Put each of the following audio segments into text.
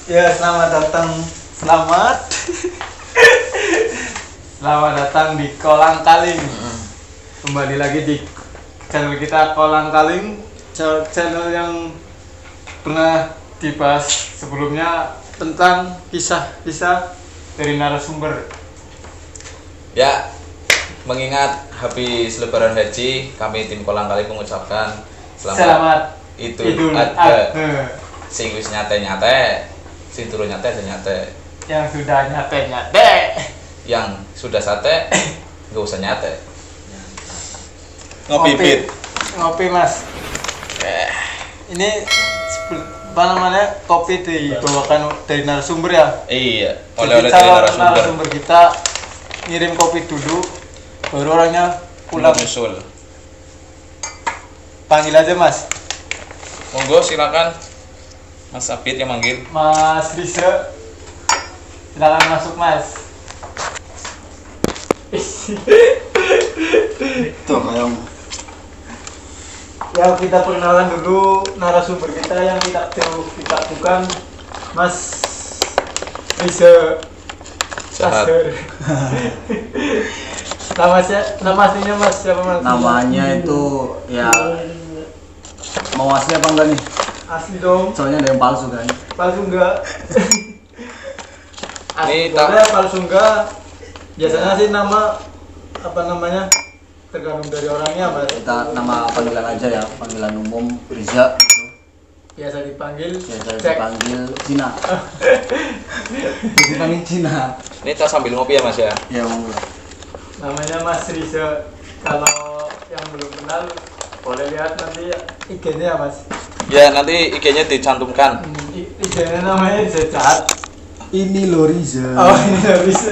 Ya, selamat selamat datang di Kolang Kaling. Kembali lagi di channel kita Kolang Kaling, channel yang pernah dibahas sebelumnya tentang kisah-kisah dari narasumber. Ya, mengingat habis Lebaran Haji, kami tim Kolang Kaling mengucapkan selamat Idul Adha. Sing wis nyate-nyate, sing turun nyate. Yang sudah nyate, yang sudah sate, nggak usah nyate. Ngopi Mas. Ini apa namanya, kopi dibawakan dari narasumber ya? Iya, oleh-oleh dari narasumber kita ngirim kopi dulu, baru orangnya pulang nyusul. Panggil aja Mas. Monggo silakan. Mas Abid yang manggil. Mas Riza, silakan masuk Mas. Tuh kayak Ya, kita perkenalan dulu narasumber kita yang kita bukan Mas Riza Jahat. Nama aslinya Mas siapa Mas? namanya itu ya mau asli apa enggak nih? Asli dong. Soalnya ada yang palsu kan. Palsu enggak? Asli Ini boleh, palsu enggak? Biasanya sih nama apa namanya tergantung dari orangnya Mas. Kita nama panggilan aja ya, panggilan umum Riza. Biasa dipanggil Cina. Dipanggil Cina. Ini kita sambil ngopi ya Mas ya. Ya monggo. Namanya Mas Riza. Kalau yang belum kenal boleh lihat nanti IG-nya ya Mas. Ya, nanti IG-nya dicantumkan. IG-nya namanya Riza Jahat. Ini lo Riza. Oh, ini loh Riza.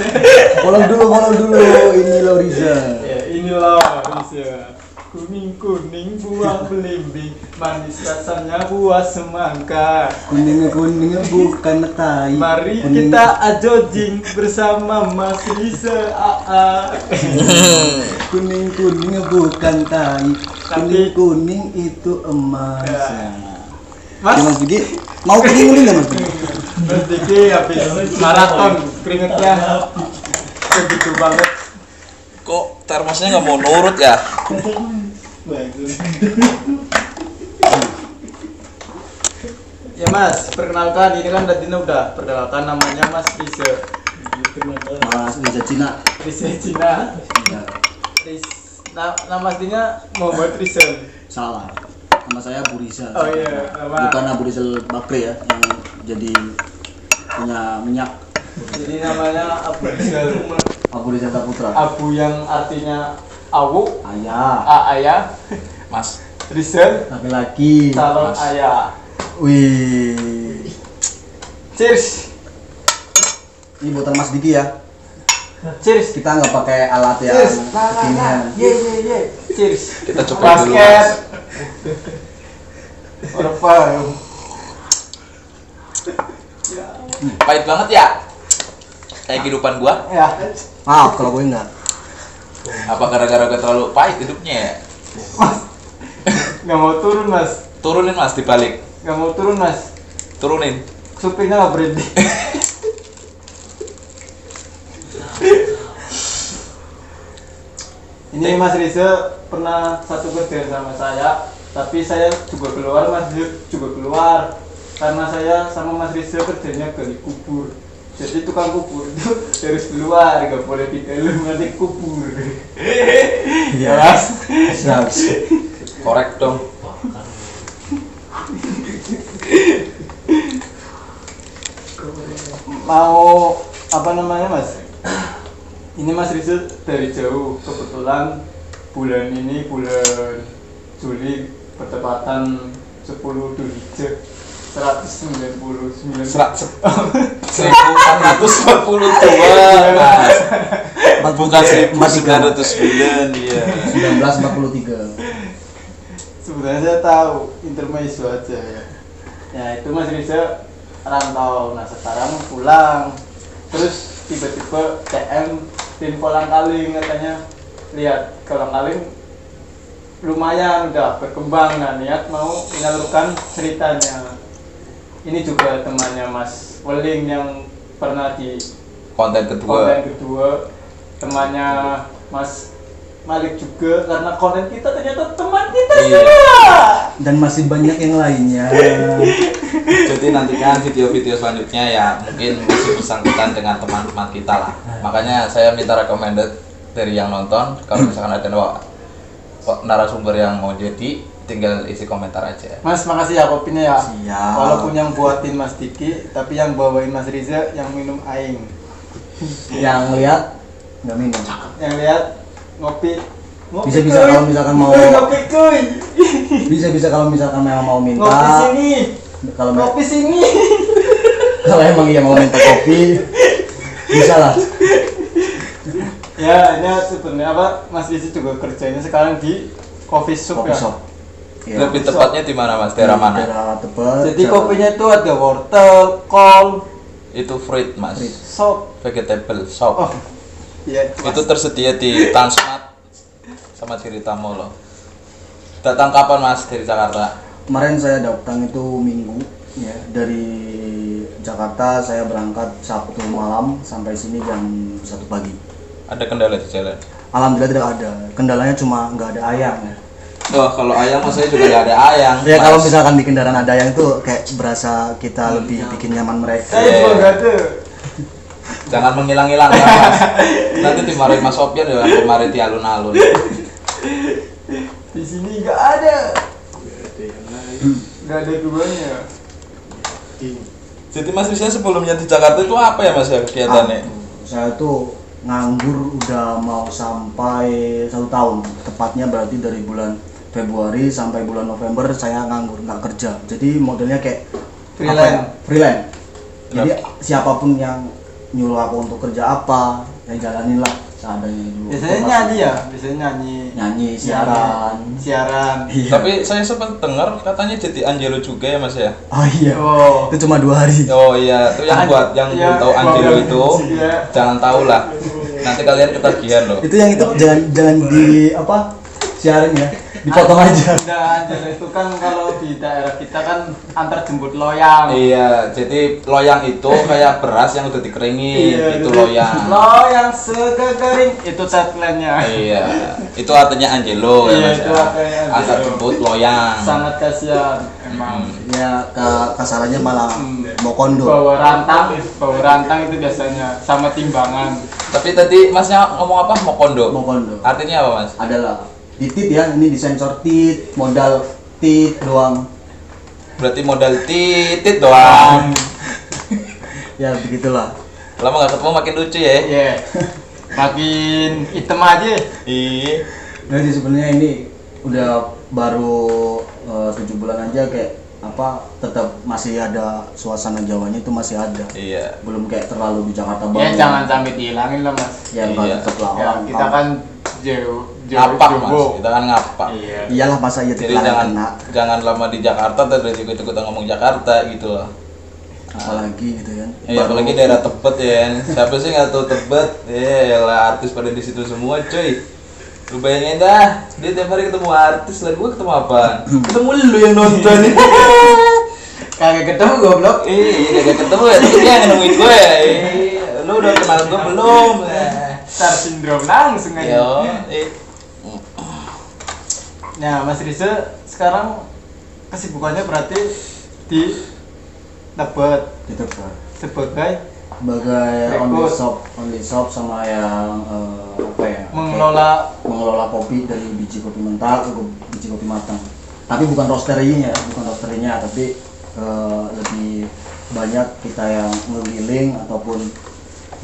Follow dulu. Ini lo Riza. Ya, inilah Riza. Kuning buah belimbing, manis rasanya buah semangka. Kuning bukan tai. Mari Kuning. kita ajojing bersama Mas Riza AA. Kuning bukan tai. Kuning itu emas. Ya. Mas, Mas, Mas Diki mau kuning enggak Mas Diki? Mas Diki habis maraton keringetnya begitu banget. Kok termosnya nggak mau nurut ya? Ya Mas, perkenalkan, ini kan tadi udah perkenalkan, namanya Mas Riza. Mas Riza Cina. Riza Cina. Ya, Nama aslinya Muhammad Rizal. salah. Nama saya Abu Rizal. Oh iya, nama. Bukan Abu Rizal Bakri ya, yang jadi punya minyak. Jadi namanya Abu Rizal. Abu Rizal Saputra. Abu yang artinya awu, Ayah. ayah. Mas, Rizal Laki-laki. calon Mas. ayah. Wih. Cheers. Ini buatan Mas Diki ya. Cheers. Kita nggak pakai alat yang Cheers. kekinian. Ye. Cheers. kita coba dulu Mas. Basket. Apa? Pahit banget ya? Kayak kehidupan gua. Ya. Maaf kalau gue enggak. Apa gara-gara gua terlalu pahit hidupnya ya? Mas. Nggak mau turun Mas. Turunin Mas, dibalik. Nggak mau turun Mas. Turunin. Supirnya nggak berhenti. Ini Mas Riza pernah satu kerjaan sama saya, tapi saya juga keluar, Mas Riza juga keluar, karena saya sama Mas Riza kerjanya gali kubur. Jadi tukang kubur itu harus keluar, nggak boleh di dalam, nanti kubur. Ya Mas. Siap. Korek dong. Mau apa namanya Mas? Ini Mas Riza dari jauh, kebetulan bulan ini bulan Juli bertepatan 10 Dzulhijjah 199 1442 Mas. Bukan 1909 dia. 1943. Sebenarnya saya tahu intermezzo aja ya. Ya itu Mas Riza rantau, nah sekarang pulang, terus tiba-tiba CM tim Kolang Kaling katanya, lihat Kolang Kaling lumayan udah berkembang, nah niat mau menyalurkan ceritanya. ini juga temannya Mas Weling yang pernah di Konten konten kedua. kedua, temannya Mas Malik juga, karena konten kita ternyata teman kita Iya. semua. Dan masih banyak yang lainnya. Jadi nantikan video-video selanjutnya ya mungkin masih bersangkutan dengan teman-teman kita lah. Makanya saya minta recommended dari yang nonton, kalau misalkan ada narasumber yang mau jadi, tinggal isi komentar aja. Mas, makasih ya kopinya ya. Siap. Walaupun yang buatin Mas Diki, tapi yang bawain Mas Riza yang minum aing. Yang lihat nggak minum. Yang lihat ngopi. Bisa-bisa kuy. kalau misalkan mau- ngopi kuy. Bisa kalau misalkan memang mau minta. Ngopi sini. Kalau Ngopi sini. kalau emang iya mau minta kopi, bisa lah. Ya, ini sebenarnya apa? Mas Riza juga kerjanya sekarang di coffee shop Kopi ya. shop. Iya. Lebih tepatnya di mana Mas? Daerah mana? Daerah Tebet. Jadi kopinya itu ada wortel, kol, Itu fruit Mas. Fruit. sop. Vegetable shop. Oh, iya. Itu tersedia di Transmart sama Tirita Mall loh. Datang kapan Mas dari Jakarta? Kemarin saya datang itu Minggu ya, dari Jakarta saya berangkat Sabtu malam sampai sini jam 1 pagi. Ada kendala di jalan? Alhamdulillah tidak ada. Kendalanya cuma nggak ada ayam ya. Oh, kalau ayam mas saya juga nggak ada ayam. Ya Mas. kalau misalkan di kendaraan ada ayam itu kayak berasa kita lebih bikin nyaman mereka. Saya juga enggak ada. Jangan menghilang-hilang ya mas. Nanti dimarahin Mas Sopian ya, kemarin di alun-alun. Di sini enggak ada. Enggak ada duanya. Jadi Mas Rizal sebelumnya di Jakarta itu apa ya mas ya kegiatannya? Saya tuh nganggur udah mau sampai 1 tahun. Tepatnya berarti dari bulan Februari sampai bulan November saya nganggur, nggak kerja. Jadi modelnya kayak Freelance. apa ya? Freelance. Jadi siapapun yang nyuruh aku untuk kerja apa, ya jalanin lah seadanya dulu. Biasanya nyanyi ya, biasanya nyanyi. Nyanyi, siaran. Siaran. Iya. Tapi saya sempat dengar katanya jadi Angelo juga ya mas ya? Oh iya. Oh. Itu cuma 2 hari. Oh iya, itu yang buat yang Iya, belum tahu Angelo iya. itu Iya. jangan tahu lah. Nanti kalian ketagihan loh. Itu yang itu jangan di apa? Siarin ya. Dipotong aja. Nah, Anjel itu kan kalau di daerah kita kan antar jemput loyang. Iya, jadi loyang itu kayak beras yang udah dikeringin, Iya, itu loyang. Loyang segagaring itu tagline-nya. Iya, itu artinya Angelo ya Iya, mas itu ya. artinya Angelo. Antar jemput loyang. Sangat kasihan emang. Ya kasarannya malah mau kondo. Bawa rantang itu biasanya sama timbangan. Tapi tadi masnya ngomong apa? Mokondo. Mau kondo. Artinya apa mas? Adalah di tit ya, ini disensor tit, modal tit doang. Berarti modal titit doang. Ya begitulah. Lama gak ketemu makin lucu ya. Iya. Makin hitam aja. Iya. Jadi sebenarnya ini udah baru 7 bulan aja kayak apa, tetap masih ada suasana Jawanya itu masih ada. Iya. Belum kayak terlalu di Jakarta Ya banget. jangan sampai dihilangin lah mas. Ya enggak, Iya. tetap lah Ya, orang. kita kan jauh Ngapak mas, kita kan ngapak. Iya. Iyalah masa iya Jadi tidak jangan kena. jangan lama di Jakarta terus ikut-ikutan ngomong Jakarta gitu loh. Apalagi gitu kan. Ya, apalagi daerah Tebet ya. Siapa sih nggak tahu Tebet? Ya lah artis pada di situ semua, cuy. Lu bayangin dah, dia tiap hari ketemu artis, lah gue ketemu apa? Ketemu lu yang nonton. Kagak ketemu goblok. Iya, gak ketemu ya, tapi dia yang nemuin gue. Lu udah kenal gue belum? Star syndrome langsung aja. Yo, Nah, Mas Riza sekarang kesibukannya berarti di Tebet Gitu kan. sebagai Sebagai Rekrut. only shop sama yang apa ya? mengelola kopi dari biji kopi mentah ke biji kopi matang. Tapi bukan roasterinya, tapi lebih banyak kita yang ngeliling ataupun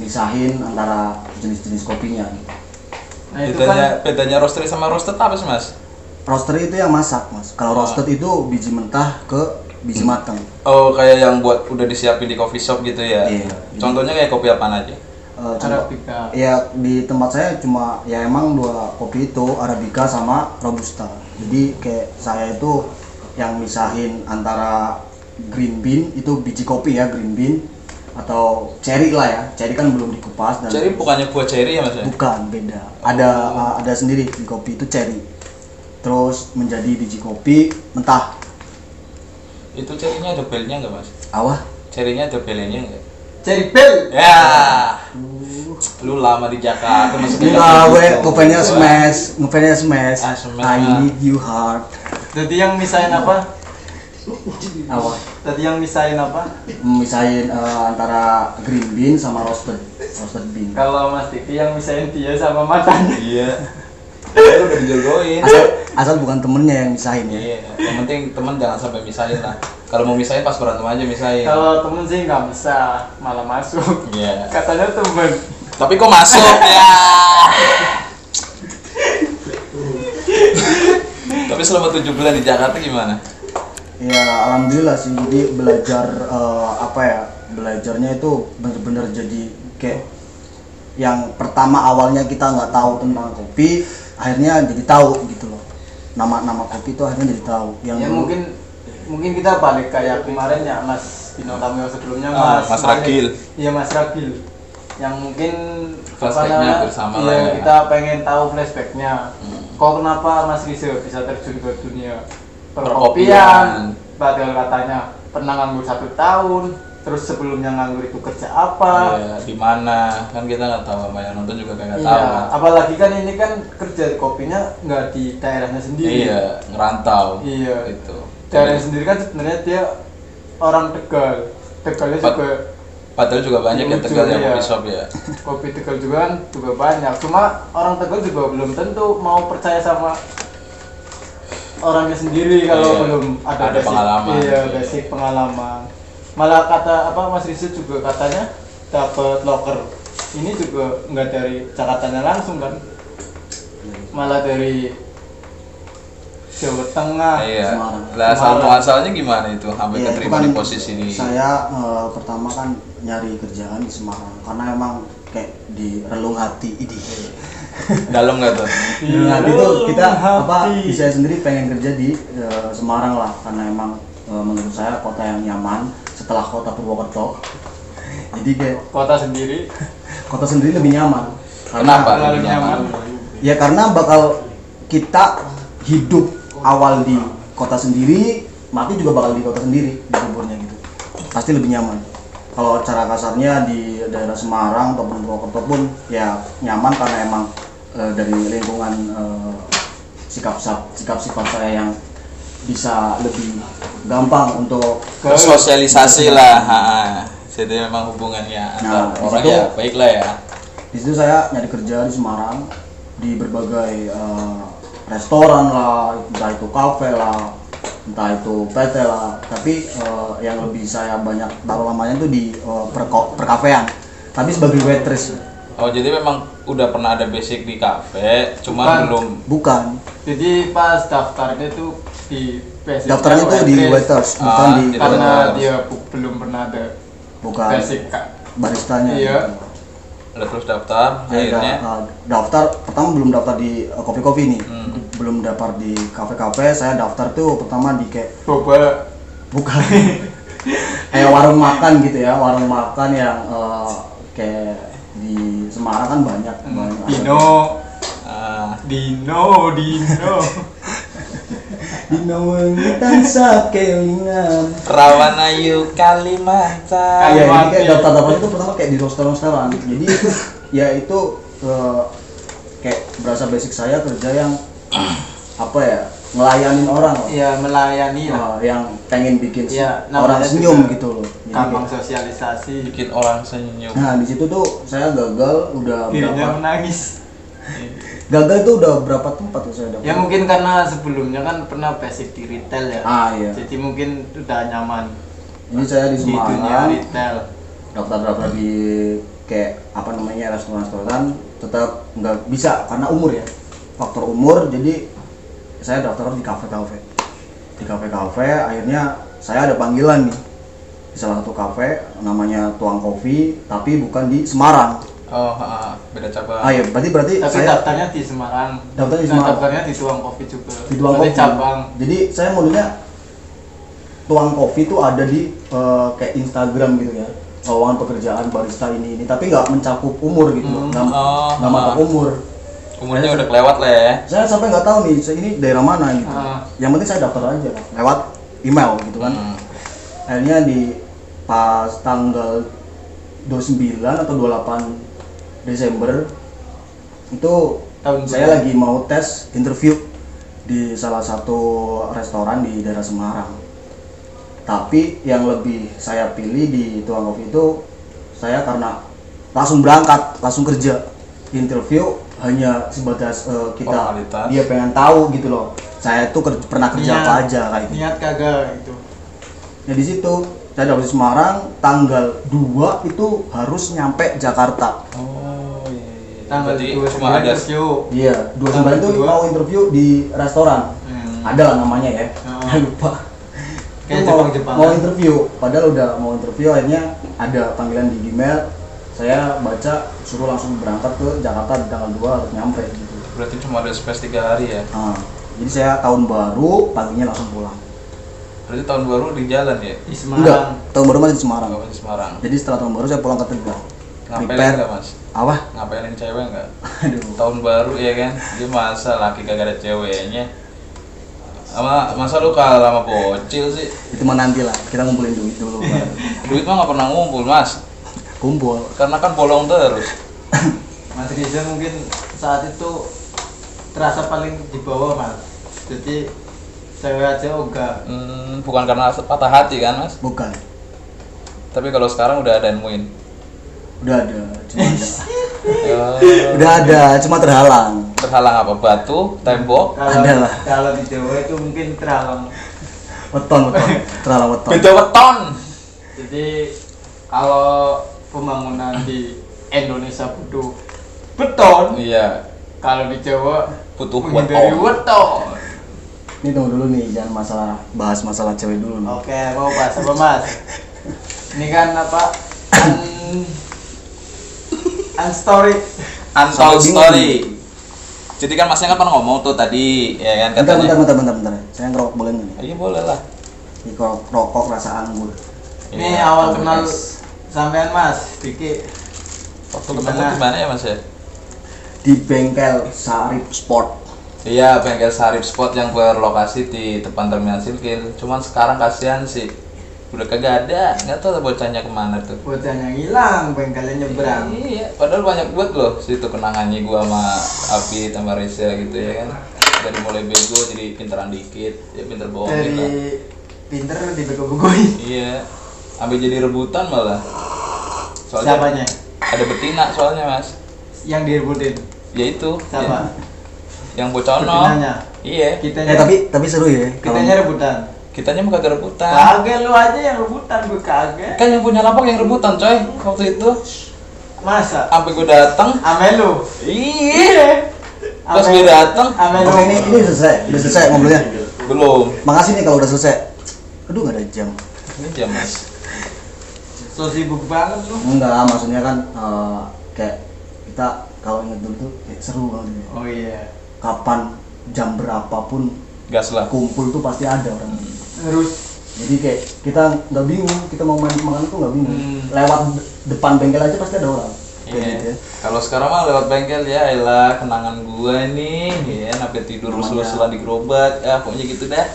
misahin antara jenis-jenis kopinya. Nah, itu kan bedanya roastery sama roasted apa sih mas? Roaster itu yang masak, Mas. Kalau roasted itu biji mentah ke biji matang. Oh, kayak yang buat udah disiapin di coffee shop gitu ya? Iya. Contohnya kayak kopi apaan aja? Contoh, Arabica. ya di tempat saya cuma ya emang 2 kopi itu, Arabica sama Robusta. Jadi kayak saya itu yang misahin antara green bean, itu biji kopi ya, green bean, atau cherry lah ya. Cherry kan belum dikupas dan Cherry bukannya buah cherry ya mas? bukan, beda. Ada sendiri di kopi itu cherry. Terus menjadi biji kopi mentah. Itu cerinya ada belnya nggak mas? Awah. Cerinya ada belnya nggak? Cherry bell. Ya, lu lama di Jakarta maksudnya. Enggak, gue ngefanya smash. Ah, smash. I need you hard. Jadi yang misahin apa? Awah. Tadi yang misahin apa? Misahin antara green bean sama roasted bean. Kalau Mas Diki yang misahin dia sama matanya. Iya. Lu udah dijodohin. Asal bukan temennya yang misahin ya. Iya, yang penting teman jangan sampai misahin lah. Kalau mau misahin pas berantem aja misahin. Kalau temen sih nggak bisa, malah masuk. Iya. Katanya temen. Tapi kok masuk ya? Tapi selama 7 bulan di Jakarta gimana? Ya alhamdulillah sih, jadi belajar belajarnya itu bener-bener jadi kayak yang pertama awalnya kita nggak tahu tentang kopi, akhirnya jadi tahu gitu loh. Nama kopi itu akhirnya jadi tahu. Yang Ya dulu- mungkin kita balik kayak kemarin ya Mas Bintang tamu yang sebelumnya Mas Malik. Ragil. Iya Mas Ragil. Yang mungkin Flashbacknya bersama lah ya. kita pengen tahu flashbacknya. Kok kenapa Mas Riza bisa terjun ke dunia perkopian? Padahal katanya pernah nganggur 1 tahun. Terus sebelumnya nganggur itu kerja apa? Iya, di mana? Kan kita nggak tahu, sama yang nonton juga kayak nggak Iya, tahu. apalagi kan ini kan kerja kopinya nggak di daerahnya sendiri. Iya, ngerantau. Iya. Itu. Daerahnya sendiri kan sebenarnya dia orang Tegal. Tegalnya juga Padahal juga banyak yang Lucu, Tegal yang iya. kopi shop ya. kopi Tegal juga kan juga banyak. Cuma orang Tegal juga belum tentu mau percaya sama orangnya sendiri kalau Iya, belum ada ada pengalaman. Iya, basic pengalaman. Malah kata Mas Rizu juga katanya dapat loker ini juga nggak dari Jakartanya langsung kan, malah dari Jawa Tengah. Iya. Semarang. Lah asal Semarang. muasalnya gimana itu sampai Ya, itu keterima kan di posisi di saya pertama kan nyari kerjaan di Semarang karena emang kayak di relung hati ini. dalam nggak tuh? Relung hati itu kita Hati. saya sendiri pengen kerja di Semarang lah karena emang menurut saya kota yang nyaman setelah kota Purwokerto. Jadi kayak Kota sendiri. kota sendiri lebih nyaman. Kenapa Terlalu lebih nyaman? Ya karena bakal kita hidup awal di kota sendiri, mati juga bakal di kota sendiri di kuburnya gitu. Pasti lebih nyaman. Kalau cara kasarnya di daerah Semarang ataupun Purwokerto pun ya nyaman karena emang dari lingkungan sikap-sikap saya yang bisa lebih gampang untuk Bersosialisasi lah. Jadi memang hubungannya Nah, antar di orang situ- ya baik lah ya. di situ saya nyari kerja di Semarang di berbagai restoran lah, entah itu kafe lah, entah itu PT lah, tapi yang lebih saya banyak taruh lamanya itu di perkafean, tapi sebagai waitress. Oh jadi memang udah pernah ada basic di kafe, cuman Bukan. belum. Jadi pas daftarnya tuh di basic Daftarnya tuh di waiters, bukan Ah, di di karena waiters. dia belum pernah ada bukan basic Kak. baristanya. Iya. gitu. Udah terus daftar, Saya akhirnya daftar pertama belum daftar di kopi-kopi nih, Hmm. belum daftar di kafe-kafe. Saya daftar tuh pertama di kayak Coba bukan kayak warung makan gitu ya, warung makan yang kayak di Semarang kan banyak banyak. Dino ah, Dino Dino wengitan sakelingan. Rawan Ayu Kalimantan. Iya, ini kayak daftar itu pertama kayak di restoran. Jadi ya itu kayak berasa basic saya kerja yang apa ya, ngelayanin orang loh. ya melayani lah, Yang pengen bikin Iya, orang namanya senyum juga gitu loh. Jadi gampang kayak- sosialisasi, Bikin orang senyum. Nah di situ tuh saya gagal udah dirinya berapa? menangis. Gagal tuh udah berapa tempat tuh saya dapat? Ya mungkin karena sebelumnya kan pernah basic di retail ya. Iya. Jadi mungkin udah nyaman Ini saya di di dunia Semarang retail. daftar di kayak apa namanya restoran tetap nggak bisa karena umur ya, faktor umur. Jadi saya daftar di kafe-kafe. Di kafe-kafe akhirnya saya ada panggilan nih di salah satu kafe namanya Tuang Kopi, tapi bukan di Semarang. Oh, beda cabang. Iya, berarti Tapi saya daftarnya di Semarang. Daftarnya di Nah, Semarang. daftarnya di Tuang Kopi juga. di Tuang Berarti Kopi. cabang. Jadi saya modelnya Tuang Kopi tuh ada di kayak Instagram gitu ya, lowongan pekerjaan barista ini, tapi nggak mencakup umur gitu, loh. Nggak matok umur. Umurnya udah kelewat lah ya. Saya sampai nggak tahu nih ini daerah mana gitu. Ah. Yang penting saya daftar aja lewat email gitu kan. akhirnya di pas tanggal 29 atau 28 Desember itu Tahun saya berapa? lagi mau tes interview di salah satu restoran di daerah Semarang. Tapi yang lebih saya pilih di Tuang Kopi itu saya karena langsung berangkat, langsung kerja. Interview hanya sebatas kita Formalitas. dia pengen tahu gitu loh. Saya tuh pernah kerja Niat. apa aja kayak gitu. Niat kagak gitu. Nah di situ saya dari Semarang tanggal 2 itu harus nyampe Jakarta. Oh iya. Tanggal Berarti 29 cuma ada interview. Iya, 29 Tanggal itu 2. mau interview di restoran. Ada lah namanya ya. Oh. Lupa. Kayak Itu mau Jepang-Jepangan. interview, padahal udah mau interview akhirnya ada panggilan di email. Saya baca suruh langsung berangkat ke Jakarta di tanggal 2 harus nyampe gitu. Berarti cuma ada space 3 hari ya. Nah, jadi saya tahun baru paginya langsung pulang. Berarti tahun baru di jalan ya. Di Semarang. Enggak, tahun baru masih di Semarang. Enggak di Semarang. Jadi setelah tahun baru saya pulang ke Tegal. Ngapelin enggak, Mas? Apa? Ngapelin cewek enggak? Aduh. Tahun baru ya kan. Dia masa laki kagak ada ceweknya. Masa lu kalah sama bocil sih? Itu mah nanti lah, kita ngumpulin duit dulu baru. Duit mah nggak pernah ngumpul, Mas. Kumpul. Karena kan bolong terus. Mas Riza mungkin saat itu terasa paling di bawah Mas. Jadi cewek aja ogah. Bukan karena patah hati kan, Mas? Bukan. Tapi kalau sekarang udah ada yang nemuin. Udah ada, cuma ada. Eh, Udah ada, cuma terhalang. terhalang apa? Batu, tembok, Ada lah. Kalau di Jawa itu mungkin terhalang. Weton, terhalang weton. beda weton. Jadi kalau pembangunan di Indonesia butuh beton, Iya, kalau di Jawa butuh menghindari weton. beton. Ini tunggu dulu nih, jangan bahas masalah cewek dulu nih. Oke, mau bahas apa Mas? Ini kan apa? Unstory. Untold Sampai bingung. story. Jadi kan Masnya kan pernah ngomong tuh tadi, ya kan katanya. Bentar. Saya ngerokok boleh nggak nih? Iya boleh lah. Ini rokok rasa anggur. Ini Iya, awal Tom kenal Hanks. sampean Mas, Diki. Waktu ketemu gimana ya Mas ya? Di bengkel Sarip Sport. Iya, bengkel Sarip Sport yang berlokasi di depan Terminal Silkil. Cuman sekarang kasihan sih, udah kagak ada. Nggak tahu bocahnya kemana tuh. Bocahnya hilang, bengkelnya nyebrang. Iya, padahal banyak buat loh situ kenangannya gua sama Abi sama Reza gitu ya kan. Dari mulai bego jadi pinteran dikit, ya pinter bohong Dari kita. pinter dibego-begoin. Iya, sampai jadi rebutan malah. Siapanya? Ada betina soalnya Mas. Yang direbutin. Ya itu. Siapa? Yang bocono. Betinanya. Iya. Kitanya. Tapi seru ya. Kitanya rebutan. Kitanya mah kagak rebutan. Kagak lu aja yang rebutan, gue kagak. Kan yang punya lapak yang rebutan coy waktu itu. Masa? Sampai gue datang. Ame lu. Iya. Pas gue datang. Ame lu. Oke, ini udah selesai ngobrolnya. Belum. Makasih nih kalau udah selesai. Aduh nggak ada jam. Ini jam Mas. So sibuk banget lu. Enggak, maksudnya kan kayak kita kalau inget dulu tuh kayak seru banget. Oh iya. Kapan jam berapapun Gas lah. kumpul tuh pasti ada orang. Terus Jadi kayak kita nggak bingung, kita mau main makan tuh nggak bingung. Lewat depan bengkel aja pasti ada orang. Kayak Iya. gitu ya. Kalau sekarang mah lewat bengkel ya, elah kenangan gua nih, ya sampai tidur Namanya- usul-usulan di gerobak, ya pokoknya gitu dah.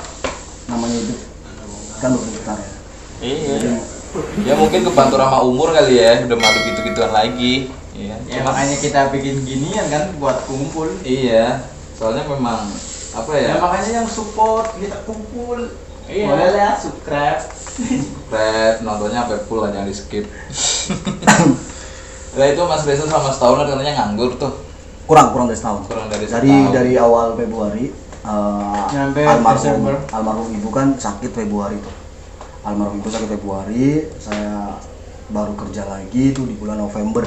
Namanya hidup kan berputar ya. Iya. Ya mungkin kebantu sama umur kali ya, udah malu gitu-gituan lagi. Iya. ya Cuma- makanya kita bikin ginian kan buat kumpul. Iya. Soalnya memang apa Ya ya? makanya yang support kita kumpul. Iya. Boleh lah subscribe. Red nontonnya sampai full lah, jangan di skip. Nah itu Mas Reza sama setahun katanya nganggur tuh. Kurang dari setahun. Kurang dari Dari setahun. dari awal Februari Nyampe Desember. almarhum ibu kan sakit Februari tuh. Almarhum ibu sakit Februari, saya baru kerja lagi tuh di bulan November.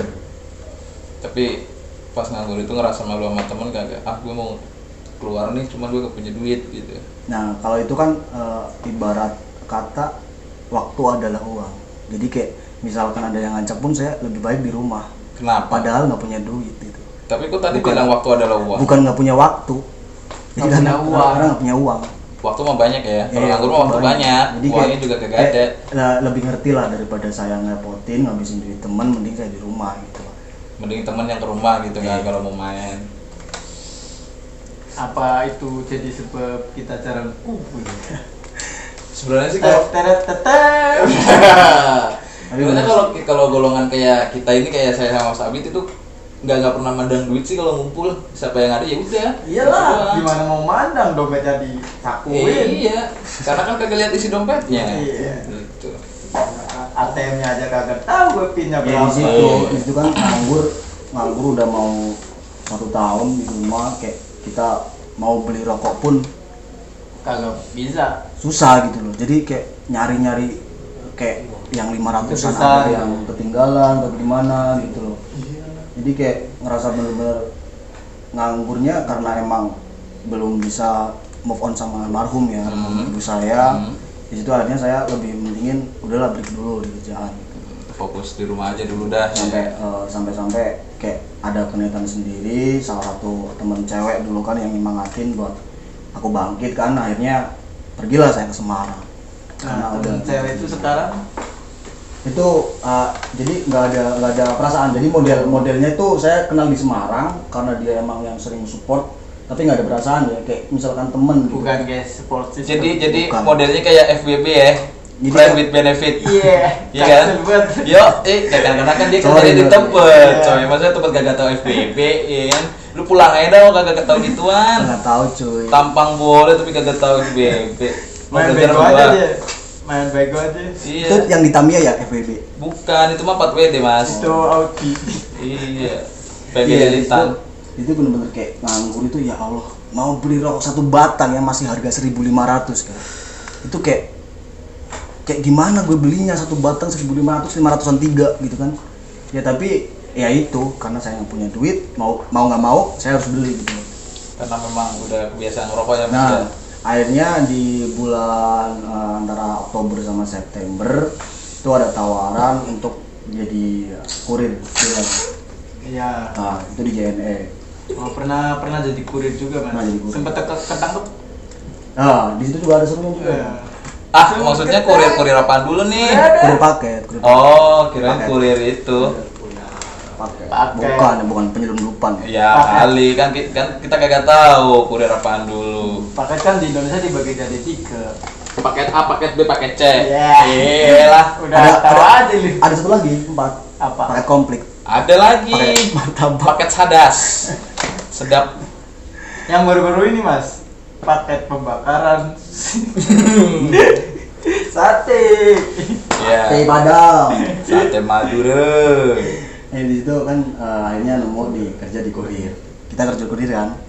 Tapi pas nganggur itu ngerasa malu sama temen kagak? Ah gue mau keluar nih, cuman gue gak punya duit gitu. Nah kalau itu kan ibarat kata waktu adalah uang. Jadi kayak misalkan ada yang ngancam pun saya lebih baik di rumah. Kenapa? Padahal nggak punya duit gitu. Tapi kok tadi Bukan. bilang waktu adalah uang. Bukan nggak punya waktu. Jadi Nggak punya uang. karena nggak punya uang. Waktu mah banyak ya. Kalau Iya, nganggur mah waktu banyak. Jadi Uangnya juga kagak ada. Lebih ngerti lah daripada saya ngerepotin ngabisin duit teman, mending saya di rumah gitu. Mending temen yang ke rumah gitu kan Iya. kalau mau main. Apa itu jadi sebab kita jarang kumpul? Sebenarnya sih kalau sebenarnya kalau golongan kayak kita ini kayak saya sama Mas Abid itu nggak pernah mandang duit sih kalau ngumpul, siapa yang ada ya udah. Iyalah, Gitu doang. gimana mau mandang dompetnya disakuin. Iya, karena kan kagak lihat isi dompetnya. Iya. Gitu. ATM-nya aja kagak tahu gue pinnya Ya di berapa. situ kan nganggur udah mau 1 tahun di rumah, kayak kita mau beli rokok pun Kagak bisa. susah gitu loh. Jadi kayak nyari kayak yang 500-an Susah. ada yang ketinggalan atau gimana gitu loh. Jadi kayak ngerasa bener-bener nganggurnya karena emang belum bisa move on sama almarhum ya, almarhum ibu saya. Di situ akhirnya saya lebih mendingin udahlah break dulu di kerjaan. Fokus di rumah aja dulu dah. Sampai kayak ada kenaikan sendiri, salah satu temen cewek dulu kan yang nyemangatin buat aku bangkit kan, akhirnya pergilah saya ke Semarang. Nah, temen cewek itu sekarang Itu jadi nggak ada perasaan. Jadi modelnya itu saya kenal di Semarang karena dia emang yang sering support, tapi nggak ada perasaan ya, kayak misalkan temen gitu. bukan kayak support system. Jadi Bukan. modelnya kayak FBB ya. Jadi Friend with benefit. Iya. Iya kan? Kacau banget. Yo, kadang-kadang kan dia Sorry, kerjanya di sorry. Tebet, Iya. coy. Maksudnya Tebet gak tau FBB, ya kan? Lu pulang aja dong, kagak tau gituan. nggak tahu cuy. Tampang boleh tapi kagak tau FBB. Main belajar bego sama aja gua. dia. Main bego aja. Iya. Itu yang di Tamiya ya FWB. Bukan, itu mah 4WD, Mas. Itu Audi. Iya. PG Iya, Delitan. itu bener-bener kayak nganggur itu, ya Allah, mau beli rokok 1 batang yang masih harga 1.500 kan. Itu kayak gimana gue belinya 1 batang 1.500, 500-an 3 gitu kan. Ya tapi ya itu karena saya nggak punya duit, mau nggak mau saya harus beli gitu. Karena memang udah kebiasaan ngerokok ya, Mas. Nah, ya. akhirnya di bulan antara Oktober sama September itu ada tawaran untuk jadi kurir freelance. Iya. Nah, itu di JNE. Oh, pernah jadi kurir juga, Mas. Pernah jadi kurir. Sempet ketangkep. Nah, di situ juga ada serunya juga. Iya. Maksudnya kurir apaan dulu nih? Kurir paket, Oh, kirain Paket. kurir itu. paket. Paket. Bukan penyelundupan. Ya Paket. kali kan kita kagak tahu kurir apaan dulu. Paket kan di Indonesia dibagi jadi 3. Paket A, paket B, paket C. Iya. Iyalah. Udah tahu aja lu. Ada satu lagi, 4. Apa? Paket komplit. Ada lagi. Paket martabak. Paket sadas. Sedap. Yang baru-baru ini, Mas. Paket pembakaran. Sate. Ya. Sate Padang. Sate Madura. Di situ kan akhirnya nemu kerja di kurir. Kita kerja kurir kan.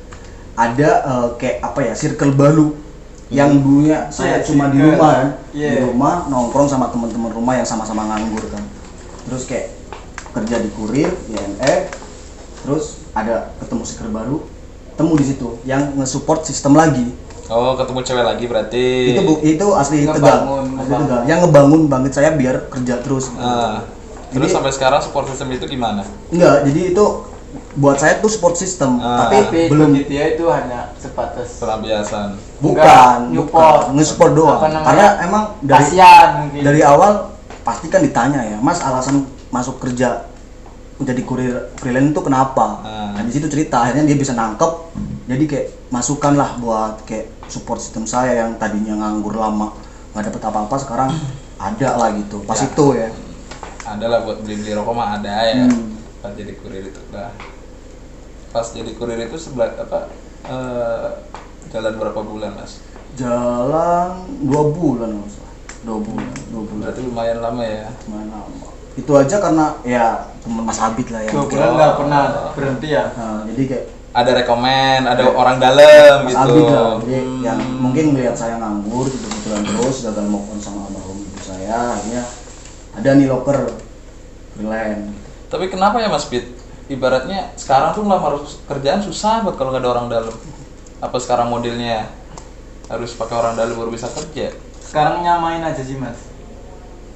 Ada kayak apa ya, circle baru yang dulunya saya Iya, cuma di circle. rumah kan. Iya. Di rumah nongkrong sama teman-teman rumah yang sama-sama nganggur kan. Terus kayak kerja di kurir, JNE. Terus ada ketemu circle baru, temu di situ yang nge-support sistem lagi. Oh, ketemu cewek lagi berarti. Itu asli Tegal. Ngebangun, Asli ngebangun. Tegal. Yang ngebangun banget saya biar kerja terus. Terus Jadi- sampai sekarang support system itu gimana? Enggak, jadi itu buat saya tuh support system, tapi Tapi belum dia itu hanya sebatas Pelampiasan. bukan Nge-support. nge-support doang. Apa namanya? Karena emang kasihan mungkin. dari awal pasti kan ditanya ya, Mas, alasan masuk kerja menjadi kurir freelance itu kenapa? Nah, di situ cerita, akhirnya dia bisa nangkep. Jadi kayak masukan lah buat kayak support system saya yang tadinya nganggur lama nggak dapet apa-apa, sekarang ada lah gitu. Pas Ya. itu ya. Ada lah buat beli rokok mah ada ya. Hmm. Pas jadi kurir itu dah. Pas jadi kurir itu jalan berapa bulan, Mas? Jalan 2 bulan Mas. 2 bulan. Berarti lumayan lama ya. Mana itu aja karena ya teman Mas Abid lah yang 2 bulan nggak pernah berhenti ya. Nah, jadi kayak Ada rekomen, ada orang dalam Mas gitu. Abid lah, jadi yang mungkin melihat saya nganggur gitu terus gagal move on sama almarhum ibu saya, akhirnya ada nih loker freelance. Tapi kenapa ya Mas Pit? Ibaratnya sekarang tuh ngelamar kerjaan susah banget kalau nggak ada orang dalam. Apa sekarang modelnya harus pakai orang dalam baru bisa kerja? Sekarang nyamain aja sih, Mas.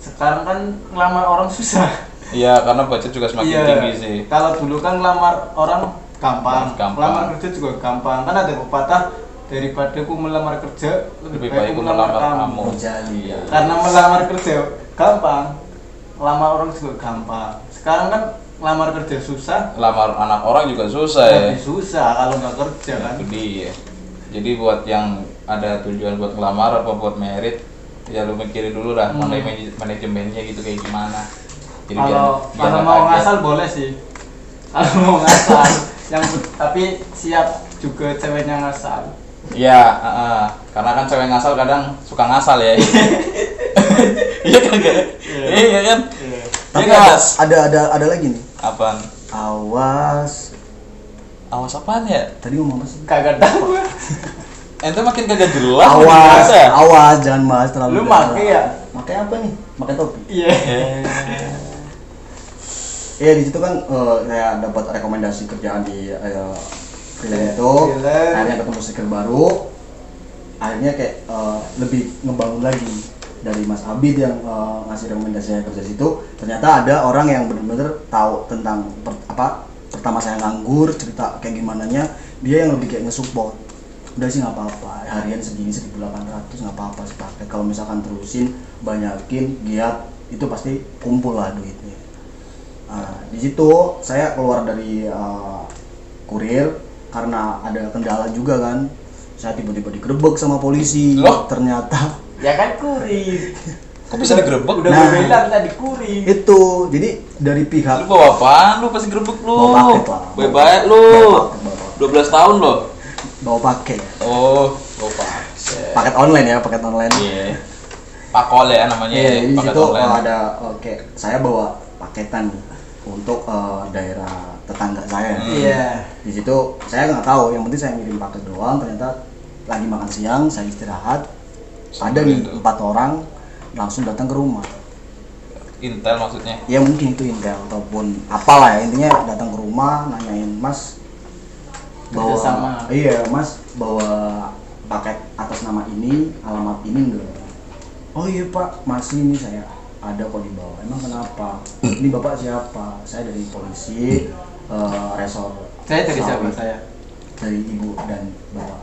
Sekarang kan ngelamar orang susah. Iya, karena budget juga semakin tinggi sih. Kalau dulu kan ngelamar orang gampang. Gampang. Ngelamar kerja juga gampang. Kan ada pepatah, daripada aku melamar kerja Lebih baik aku melamar kamu. Jadi Karena melamar kerja gampang, melamar orang juga gampang. Sekarang kan melamar kerja susah, Lamar anak orang juga susah ya. lebih susah kalau nggak kerja kan. Itu dia. Jadi buat yang ada tujuan buat ngelamar apa buat merit, ya lu mikirin dulu lah manajemennya gitu kayak gimana. Jadi Kalau biar kalau nggak mau kaget. ngasal boleh sih. Kalau mau ngasal, tapi siap juga ceweknya ngasal. Iya, karena kan cewek ngasal kadang suka ngasal ya. Iya kan? Iya kan? Tapi Iya, Mas. ada lagi nih. Apaan? Awas. Awas apaan ya? Tadi ngomong apa sih? Kagak tahu. Ente makin kagak jelas. Awas, ya? awas, jangan bahas terlalu Lu dalam. make ya? Make apa nih? Make topi. Iya. Iya di situ kan saya dapat rekomendasi kerjaan di freelance itu. Freelance. Akhirnya ketemu skill baru. Akhirnya kayak lebih ngebangun lagi dari Mas Abid yang ngasih rekomendasi saya kerja situ. Ternyata ada orang yang benar-benar tahu tentang pertama saya nganggur, cerita kayak gimana nya, dia yang lebih kayak nge-support. Udah sih nggak apa-apa, harian segini 1.800 nggak apa-apa sih pakai. Kalau misalkan terusin banyakin giat itu pasti kumpul lah duitnya. Di situ saya keluar dari kurir karena ada kendala juga kan. Saya tiba-tiba digerebek sama polisi. Loh? Ternyata Ya kan kurir. Kok bisa digerebek? Udah Nah. gue bilang tadi kurir. itu jadi dari pihak Lu bawa apaan? Lu pasti gerebek lu. Bawa paket lah. Baik-baik lu. Bawa paket. 12 tahun loh. bawa paket Oh, bawa paket. paket online ya, paket online. Iya. Pakol ya namanya. Iya, di paket situ online. ada oke, saya bawa paketan nih untuk daerah tetangga saya. Iya. Di situ saya nggak tahu, yang penting saya ngirim paket doang. Ternyata lagi makan siang, saya istirahat. Ada nih Itu. 4 orang langsung datang ke rumah. Intel maksudnya. Ya mungkin itu intel ataupun apalah ya, intinya datang ke rumah nanyain Mas bawa Kerjasama. iya Mas bawa paket atas nama ini, alamat ini enggak? Oh iya Pak, masih ini saya ada kok di bawah. Emang kenapa? Ini Bapak siapa? Saya dari polisi resor. Saya dari siapa Selawi. saya? Dari Ibu dan Bapak.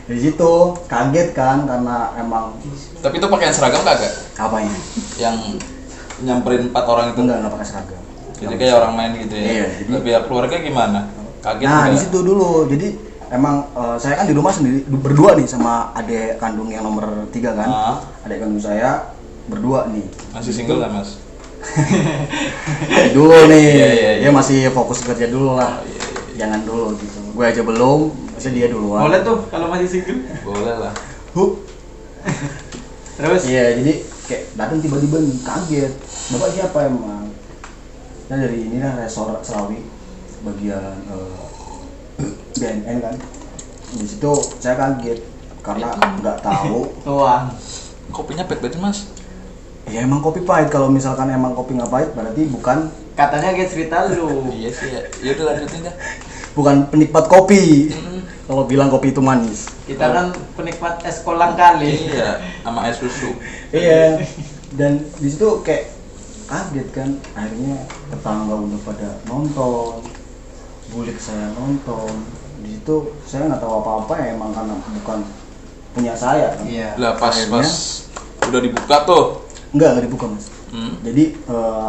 Dari situ kaget kan karena emang Tapi itu pakaian seragam kagak? apa ini? Yang nyamperin 4 orang itu. Enggak pakai seragam. Jadi kayak orang main gitu ya. Iya, jadi- Tapi ya keluarga gimana? Kaget Nah nggak? di situ dulu, jadi emang saya kan di rumah sendiri berdua nih sama adik kandung yang nomor 3 kan. Ah. Adik kandung saya berdua nih. Masih single nggak mas? Dulu nih, Iya, iya, iya. dia masih fokus kerja dulu lah. Oh, iya, iya. Jangan dulu gitu. Gue aja belum, masih dia duluan. Boleh tuh kalau masih single. Boleh lah. Huh. Terus Iya, jadi kayak datang tiba-tiba nih, kaget. Bapak siapa emang? Nah dari ini lah resor Selawi, bagian BNN kan. Di situ saya kaget karena nggak tahu. tuang. Kopinya pahit-pahit mas? Ya emang kopi pahit, kalau misalkan emang kopi nggak pahit berarti Katanya kayak cerita lu. Iya sih ya. Ya udah lanjutin dah. bukan penikmat kopi. Kalau bilang kopi itu manis. Kita kan penikmat es kolang kali. Iya. Sama es susu. Iya. Dan di situ kayak kaget kan, akhirnya tetangga udah pada nonton, bulik saya nonton. Di situ saya nggak tahu apa-apa ya, emang karena bukan punya saya kan. Iya. Lah pas Akhirnya- udah dibuka tuh. Nggak dibuka mas. Hmm. Jadi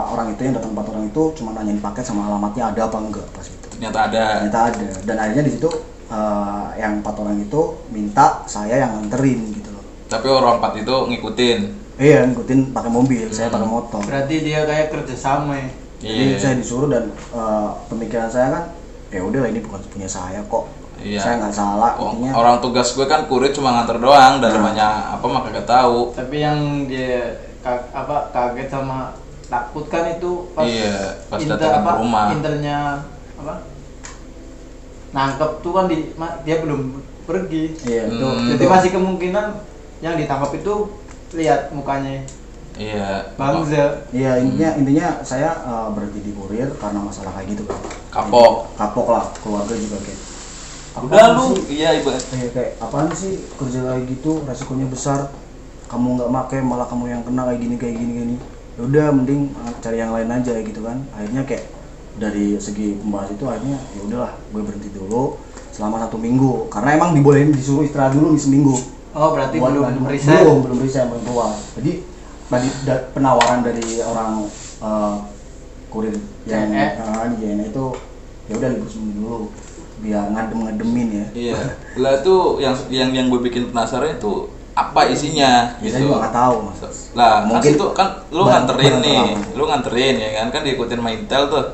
orang itu yang datang 4 orang itu cuma nanyain paket sama alamatnya ada apa enggak pas itu. Ternyata ada. Ternyata ada. Dan akhirnya di situ yang 4 orang itu minta saya yang nganterin gitu loh. Tapi orang 4 itu ngikutin. Iya, ngikutin pakai mobil, saya pakai motor. Berarti dia kayak kerjasama ya. Jadi Iya. saya disuruh dan pemikiran saya kan, ya udah lah ini bukan punya saya kok. Iya. Saya nggak salah, Oh, intinya. orang tugas gue kan kurir cuma nganter doang, dalamnya apa mah kagak tahu. Tapi yang dia kaget sama takut kan itu pas Iya, pas datang ke rumah. internya apa? Nangkep tuh kan dia belum pergi. Iya, itu. Jadi masih kemungkinan yang ditangkap itu lihat mukanya Iya. Bangza. Iya, intinya saya berhenti di kurir karena masalah kayak gitu kan. Kapok. Kapok lah, keluarga juga kayak. Udah "Apaan lu, sih?" iya ibarat. Kayak apaan sih kerja kayak gitu, resikonya besar. Kamu nggak make, malah kamu yang kena kayak gini. Ya udah, mending cari yang lain aja gitu kan. Akhirnya kayak dari segi pembahas itu akhirnya ya udahlah, gue berhenti dulu selama 1 minggu karena emang dibolehin disuruh istirahat dulu nih seminggu. Oh, berarti Buat belum ngadu- resign. belum resign, belum keluar. Jadi tadi penawaran dari orang kurir yang JNE. di JNE itu ya udah libur seminggu dulu biar ngedemin ya. Iya. Lah tuh yang gue bikin penasaran itu apa isinya Ya, saya gitu. juga nggak tahu mas. Lah, Mungkin kan itu kan lu barang- nganterin barang nih, terlarang. lu nganterin ya kan diikutin Maintel tuh.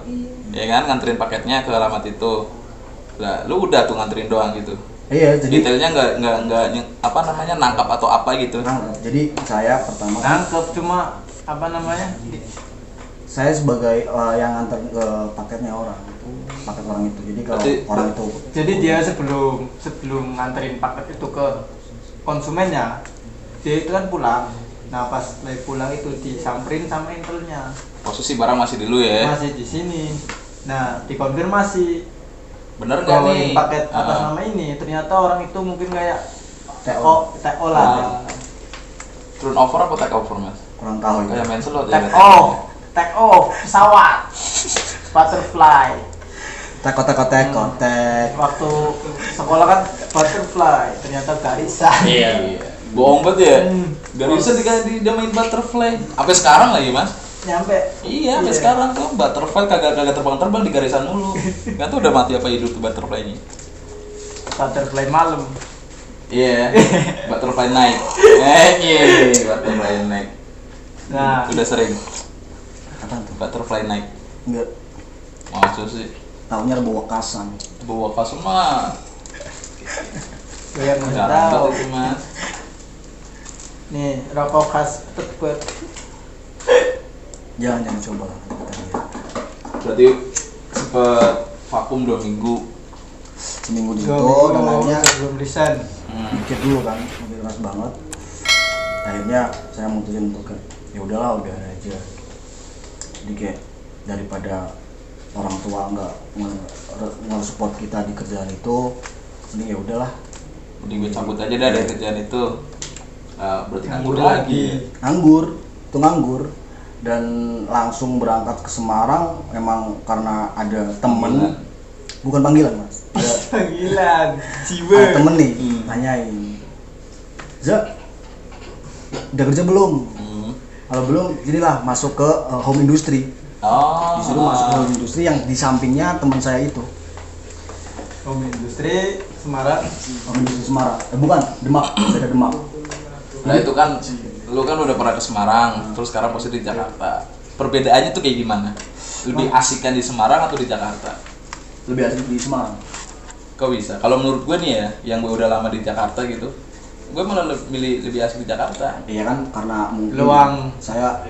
Ya kan nganterin paketnya ke alamat itu. Lah, lu udah tuh nganterin doang gitu. Iya, jadi Detailnya nggak apa namanya nangkap atau apa gitu. jadi saya pertama kan nangkep cuma apa namanya saya sebagai yang nganter ke paketnya orang, paket orang itu. Jadi kalau Berarti- orang itu jadi dia sebelum nganterin paket itu ke konsumennya dia itu kan pulang. Nah pas lagi pulang itu disamperin sama intelnya Posisi barang masih di lu ya. masih di sini. Nah dikonfirmasi Bener nggak bahwa nih? paket atas Ah. nama ini ternyata orang itu mungkin kayak TO. TO lah. Ah. Turn over apa take over mas? kurang tahu ya. Kayak main slot ya. TO pesawat butterfly. Teko Waktu sekolah kan butterfly ternyata garisan. Iya. Bohong banget ya. Gak bisa didamain butterfly. Sampai sekarang lagi mas. Nyampe Iya, sampai sekarang tuh butterfly kagak terbang di garisan mulu. Nggak tahu udah mati apa hidup tuh butterfly-nya. butterfly malam. Iya, butterfly night. Iya, butterfly night. Nah Udah sering apa tuh? butterfly night. Enggak, Maksud sih tahunya Rebo Wakasan. bawa kasur mah gue yang nggak jarang tahu. banget itu mas. Nih rokok khas Tebet. Jangan coba kita lihat. Berarti sempet vakum 2 minggu. Seminggu di Dua situ minggu namanya sebelum resign. mikir dulu kan, mikir keras banget. Akhirnya saya mutusin untuk ya udahlah, udah aja. Jadi kayak daripada orang tua nggak support kita di kerjaan itu, ini ya udahlah, Mending gue cabut aja dah dari kerjaan itu. Berarti nganggur lagi. nganggur dan langsung berangkat ke Semarang emang karena ada temen, bukan panggilan mas, ada Panggilan jiwa. ada temen nih Hmm. nanyain, Za, udah kerja belum? Kalau belum, inilah masuk ke home industry. Oh. Disuruh masuk ke home industry yang di sampingnya teman saya itu, Home industri Semarang. home industry Semarang. Bukan, Demak, saya Demak. Nah itu kan, lu kan udah pernah ke Semarang, terus sekarang posisi di Jakarta. Perbedaannya tuh kayak gimana? Lu diasingkan di Semarang atau di Jakarta? Lebih asik di Semarang. Kok bisa? Kalau menurut gue nih ya, yang gue udah lama di Jakarta gitu, gue malah milih lebih asik di Jakarta. Iya kan, karena mungkin Peluang.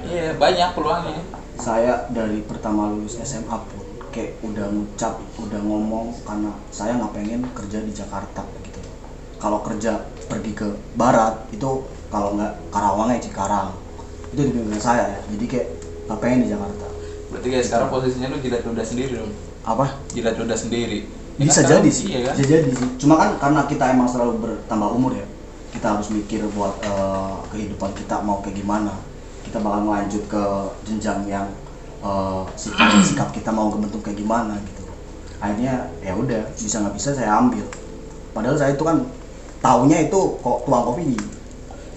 Iya banyak peluangnya. saya dari pertama lulus SMA pun kayak udah ngucap, udah ngomong karena saya nggak pengen kerja di Jakarta gitu. Kalau kerja pergi ke barat itu, kalau nggak Karawang ya Cikarang, itu di pikiran saya ya. Jadi kayak nggak pengen di Jakarta. Berarti kayak sekarang posisinya lu jilat ludah sendiri dong. Apa? Jilat ludah sendiri. Ya Bisa kan sekarang- jadi sih, Iya kan? bisa jadi sih. Cuma kan karena kita emang selalu bertambah umur ya, kita harus mikir buat kehidupan kita mau kayak gimana. Kita bakal melanjut ke jenjang yang sikap kita mau kebentuk kayak gimana gitu. Akhirnya ya udah, bisa nggak bisa saya ambil. Padahal saya itu kan taunya itu kok tuang kopi di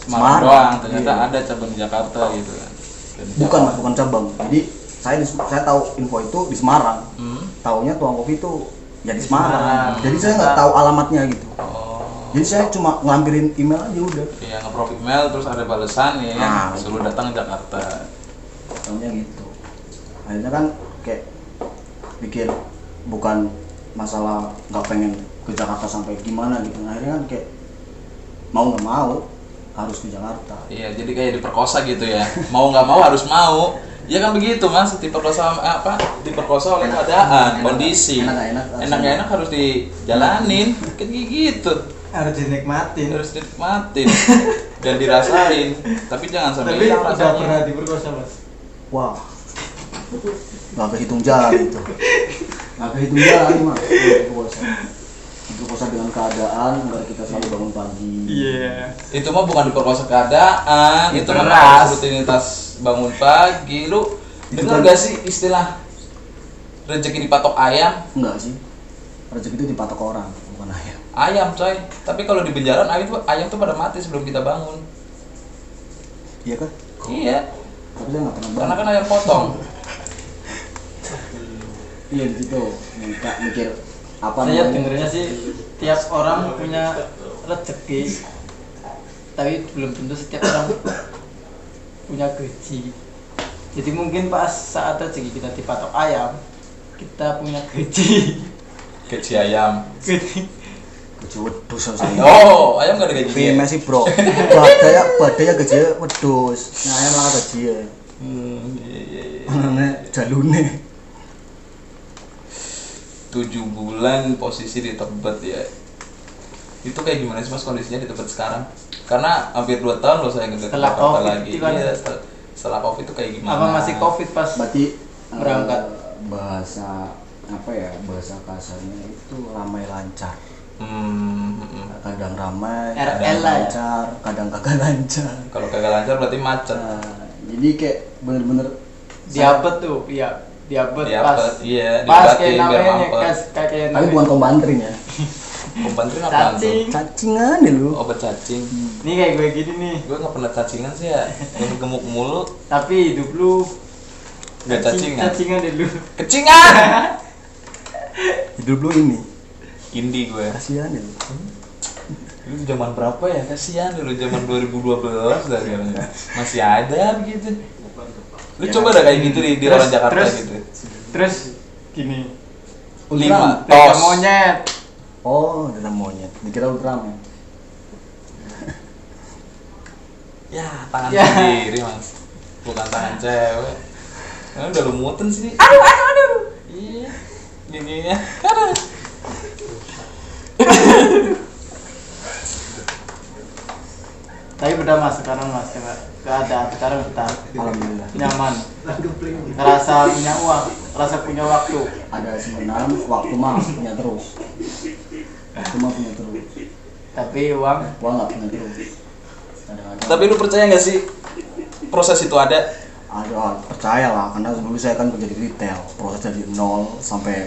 Semarang doang, ternyata Iya. ada cabang Jakarta gitu kan. Dan Bukan mas, bukan cabang. Jadi saya tahu info itu di Semarang. Hmm. Taunya tuang kopi itu ya di Semarang. Semarang. Jadi saya nggak tahu alamatnya gitu. Oh. Jadi saya cuma ngelampirin email aja udah. Iya nge-profit mail terus ada balasan ya, Nah. suruh datang ke Jakarta. Taunya gitu. Akhirnya kan kayak pikir bukan masalah nggak pengen ke Jakarta sampai gimana gitu. Akhirnya kan kayak mau nggak mau harus ke Jakarta. Iya, jadi kayak diperkosa gitu ya. Mau nggak mau harus mau. Ya kan begitu mas, diperkosa diperkosa oleh keadaan, kondisi. Enak nggak enak harus dijalanin, kan kayak gitu. Harus dinikmatin. Harus dinikmatin dan dirasain. Tapi jangan sampai Tapi hilang udah rasanya. pernah diperkosa mas. Wah, nggak kehitung jari itu. Nggak kehitung jari mas. Diperkosa dengan keadaan agar kita selalu bangun pagi. Iya. Itu mah bukan diperkosa keadaan, itu mah Beras. rutinitas bangun pagi. Lu Itu dengar kan- gak sih istilah rezeki dipatok ayam? Enggak sih. Rezeki itu dipatok orang, bukan ayam. Ayam coy, tapi kalau di penjara ayam tuh pada mati sebelum kita bangun. Iya kan? Iya, Tapi saya nggak pernah karena bangun. kan ayam potong. Iya di situ. Nggak mikir apa Saya namanya. dengernya sih tiap orang punya rezeki. tapi belum tentu setiap orang punya gaji. Jadi mungkin pas saat rezeki kita dipatok ayam, kita punya gaji. Gaji ayam. Gaji. Gaji wedhus saya. Oh, ayam gak ada gajinya. Tapi masih bro. Badaya gaji wedhus. Nah, ayam lah gaji ya. Iya. Ana jalune. 7 bulan posisi di Tebet ya. Itu kayak gimana sih Mas kondisinya di Tebet sekarang? Karena hampir 2 tahun loh saya nggak ke Setelah Jakarta COVID lagi. itu kan. Iya, setelah COVID itu kayak gimana? Apa masih COVID pas Berarti berangkat? Bahasa apa ya? Bahasa kasarnya itu ramai lancar. Kadang ramai, RL kadang lah ya? lancar, kadang kagak lancar. Kalau kagak lancar berarti macet. Nah, jadi kayak bener-bener diabet tuh, iya diabet pas Diapet, iya, pas diobatin kayak biar namanya mampet. kayak tapi bukan kombantrin ya. Pembantrin apaan tuh? cacing. Cacingan ya lu. Obat cacing. Nih kayak gue gini nih, Gue nggak pernah cacingan sih ya. Yang gemuk mulu. tapi hidup lu Nggak cacingan. cacingan dulu. Kecingan. Hidup lu ini. Indie gue. Kasihan ya lu. Itu zaman berapa ya? Kasihan dulu zaman 2012 dari masih ada begitu. Lu Ya, coba dah kayak gitu di orang Jakarta gitu. Terus gini, 5 tega tos. monyet. Oh, dalam monyet. Dikira Ultraman. Ya, tangan Ya. sendiri, Mas. Bukan tangan cewek. Nah, udah lu muten sih. Aduh. Iya. Giginya. Aduh. Tapi udah mas sekarang mas, keadaan sekarang kita Alhamdulillah. nyaman, ngerasa punya uang, ngerasa punya waktu. Ada sebenarnya waktu mah punya terus. Waktu mah punya terus. Tapi uang Gua nggak punya terus. Kadang-kadang Tapi lu percaya nggak sih proses itu ada? ada, percaya lah, karena dulu saya kan kerja di retail, proses dari nol sampai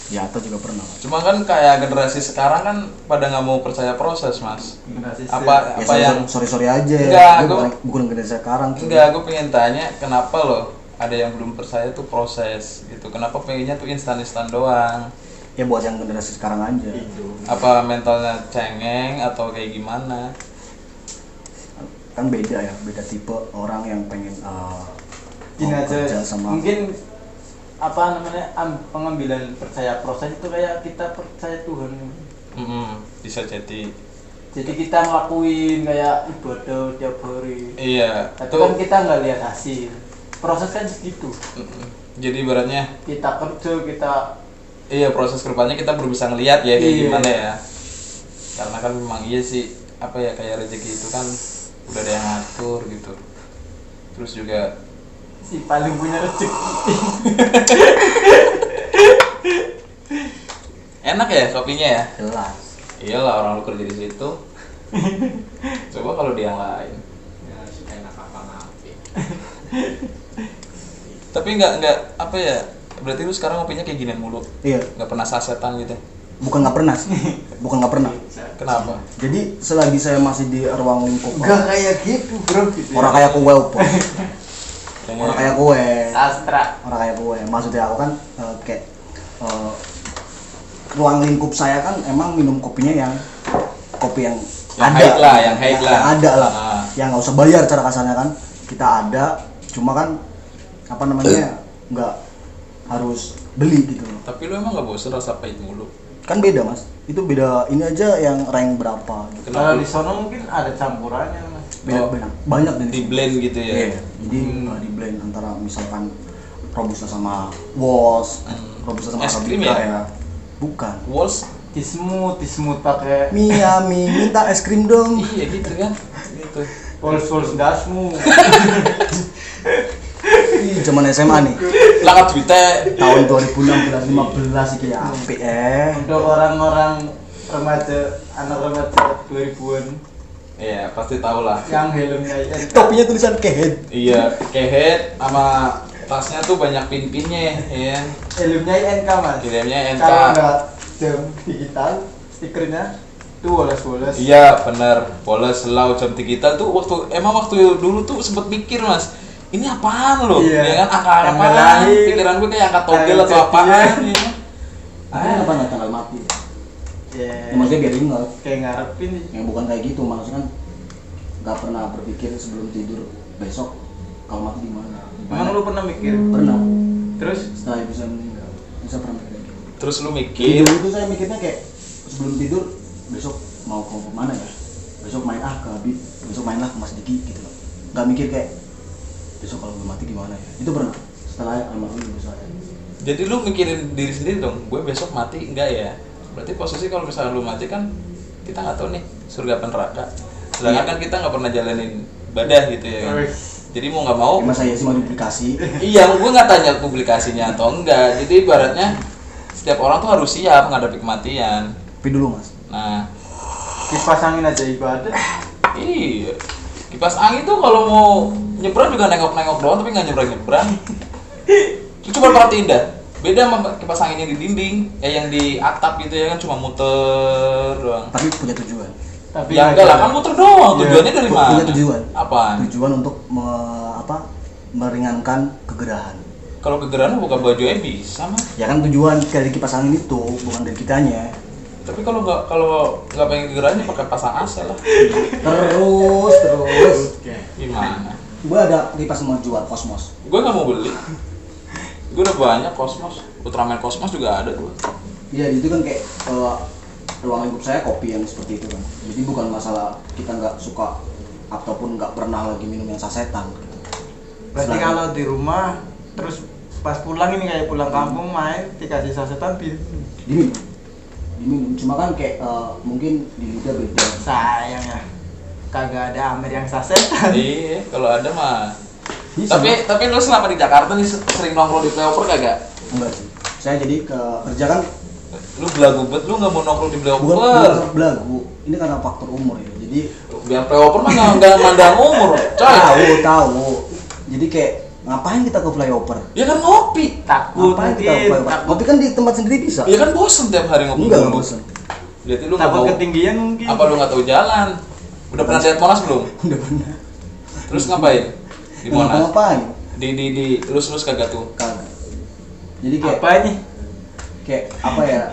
di atas juga pernah. Cuma kan kayak generasi sekarang kan pada nggak mau percaya proses, Mas. generasi Apa yang sorry aja. Enggak, Gua bukan generasi sekarang. Cuy. enggak, gue pengen tanya kenapa loh ada yang belum percaya tuh proses gitu. Kenapa pengennya tuh instan-instan doang? Ya buat yang generasi sekarang aja. Apa mentalnya cengeng atau kayak gimana? Kan beda ya, beda tipe orang yang pengen gini mau aja, kerja sama. mungkin apa namanya pengambilan percaya proses itu kayak kita percaya Tuhan. Bisa jadi. Jadi kita ngelakuin kayak ibadah tiap hari. Iya. Tapi Tuh. kan kita nggak lihat hasil. Proses kan segitu. Jadi ibaratnya Kita kerja, kita iya proses kedepannya kita baru bisa ngeliat ya kayak Iya. gimana ya. Karena kan memang iya sih apa ya kayak rezeki itu kan udah ada yang ngatur gitu. Terus juga si paling punya rezeki. enak ya kopinya ya. Jelas. Iyalah orang lu kerja di situ. Coba kalau di yang lain. Ya, enak apa ngapain. Tapi nggak apa ya. Berarti lu sekarang kopinya kayak gini mulu. Iya, Nggak pernah sasetan gitu. bukan nggak pernah sih. Bukan nggak pernah. Kenapa? Jadi selagi saya masih di ruang lingkup Enggak kayak gitu, Bro. Gitu ya. orang kayak kue, Yang orang kayak kue, Sastra. orang kayak kue. Maksudnya aku kan kayak ruang lingkup saya kan emang minum kopinya yang kopi yang ada high lah, yang high lah. yang ada lah, Ah. yang nggak usah bayar cara kasarnya kan. Kita ada, cuma kan apa namanya nggak harus beli gitu loh. Tapi lu emang nggak bosan rasa pahit mulu? Kan beda mas, itu beda ini aja yang rank berapa gitu. Kalau di sono mungkin ada campurannya, Mas. Beda, beda. Banyak di sini. blend gitu ya? Iya, jadi di blend antara misalkan robusta sama Walls, robusta sama Es krim Arabica ya? ya. Bukan. Walls? Di smooth pakai Miami, minta es krim dong. Iya gitu kan? Gitu. pols dasmu. Ih, zaman SMA nih. Lakat duitnya. Tahun 2016-15 iki ya apik Untuk orang-orang remaja, anak remaja 2000-an Iya pasti tau lah. yang helmnya ya. Topinya tulisan kehead. Iya, kehead sama tasnya tuh banyak pin-pinnya ya. Helmnya INK, Mas. Kirimnya NK. Kalau enggak jam digital, stikernya itu woles-woles. Iya bener, boles selau jam digital tuh waktu dulu tuh sempet mikir Mas, ini apaan loh? Iya. Ya kan angka Tanggal apaan? lahir, Pikiran gue kayak angka togel tanggal atau apaan jadian. ya. Apa nggak tanggal mati? Ya, Ya, maksudnya biar ingat. kayak ngarepin. Ya bukan kayak gitu, maksudnya kan nggak pernah berpikir sebelum tidur besok kalau mati gimana. Emang lu pernah mikir? Pernah. Terus Setelah ibu saya meninggal, saya pernah mikir gitu. Terus lu mikir, Tidur itu saya mikirnya kayak sebelum tidur besok mau ke mana ya? Besok main ke Habib, besok mainlah ke Mas Diki gitu loh. Nggak mikir kayak besok kalau gue mati gimana ya? Itu pernah. Setelah almarhum ibu saya. jadi lu mikirin diri sendiri dong, gue besok mati enggak ya? Berarti posisi kalau misalnya lu mati kan kita nggak tahu nih surga apa neraka. Sedangkan kan kita nggak pernah jalanin ibadah gitu ya kan? Jadi mau nggak mau, Mas saya sih mau duplikasi. iya gue nggak tanya publikasinya atau enggak. Jadi ibaratnya setiap orang tuh harus siap menghadapi kematian. Tapi dulu Mas. Nah, kipas angin aja ibadah. iya. Kipas angin tuh kalau mau nyebrang juga nengok-nengok doang tapi nggak nyebrang-nyebrang. Lu coba perhatiin dah. Beda sama kipas angin yang di dinding, yang di atap gitu ya kan cuma muter doang. Tapi punya tujuan. Tapi Ya enggak lah, kan muter doang. Iya. Tujuannya dari mana? Punya tujuan. Apaan? Tujuan untuk meringankan kegerahan. Kalau kegerahan buka bajunya bisa mah. Ya kan tujuan dari kipas angin itu bukan dari kitanya. Tapi kalau nggak pengen kegerahan ya pakai pasang AC lah. Terus. Gimana? Gue ada kipas mau jual Cosmos. Gue nggak mau beli. Gue udah banyak Cosmos. Ultraman Cosmos juga ada gue. Iya itu kan kayak ruang lingkup saya kopi yang seperti itu kan. Jadi bukan masalah kita nggak suka ataupun nggak pernah lagi minum yang sasetan. Gitu. Berarti Selain- kalau di rumah terus pas pulang ini kayak pulang kampung main dikasih sasetan diminum. Cuma kan kayak mungkin di lidah beda. sayang ya kagak ada Amer yang sasetan. Iya, kalau ada mah. Bisa, Tapi lu selama di Jakarta nih sering nongkrong di playoper kagak? enggak sih. Saya jadi kerja kan Lu belagu bet, lu nggak mau nongkrong di bukan playoper. belagu. Ini karena faktor umur ya. Jadi Biar playoper mah nggak mandang umur, coy. tahu. Jadi kayak ngapain kita ke flyover? Ya kan ngopi. Takut Ngapain kita ke mungkin, flyover? takut, Kopi kan di tempat sendiri bisa. Ya kan bosen tiap hari ngopi. Enggak mulu. bosan. Berarti lu nggak takut mau. ketinggian mungkin. Apa lu nggak tahu jalan? Udah pernah lihat Monas belum? Udah pernah. Terus ngapain? Di Monas? Ngapain? Di lurus kagak tuh. Kagak. Jadi kayak Apa ini? kayak apa ya?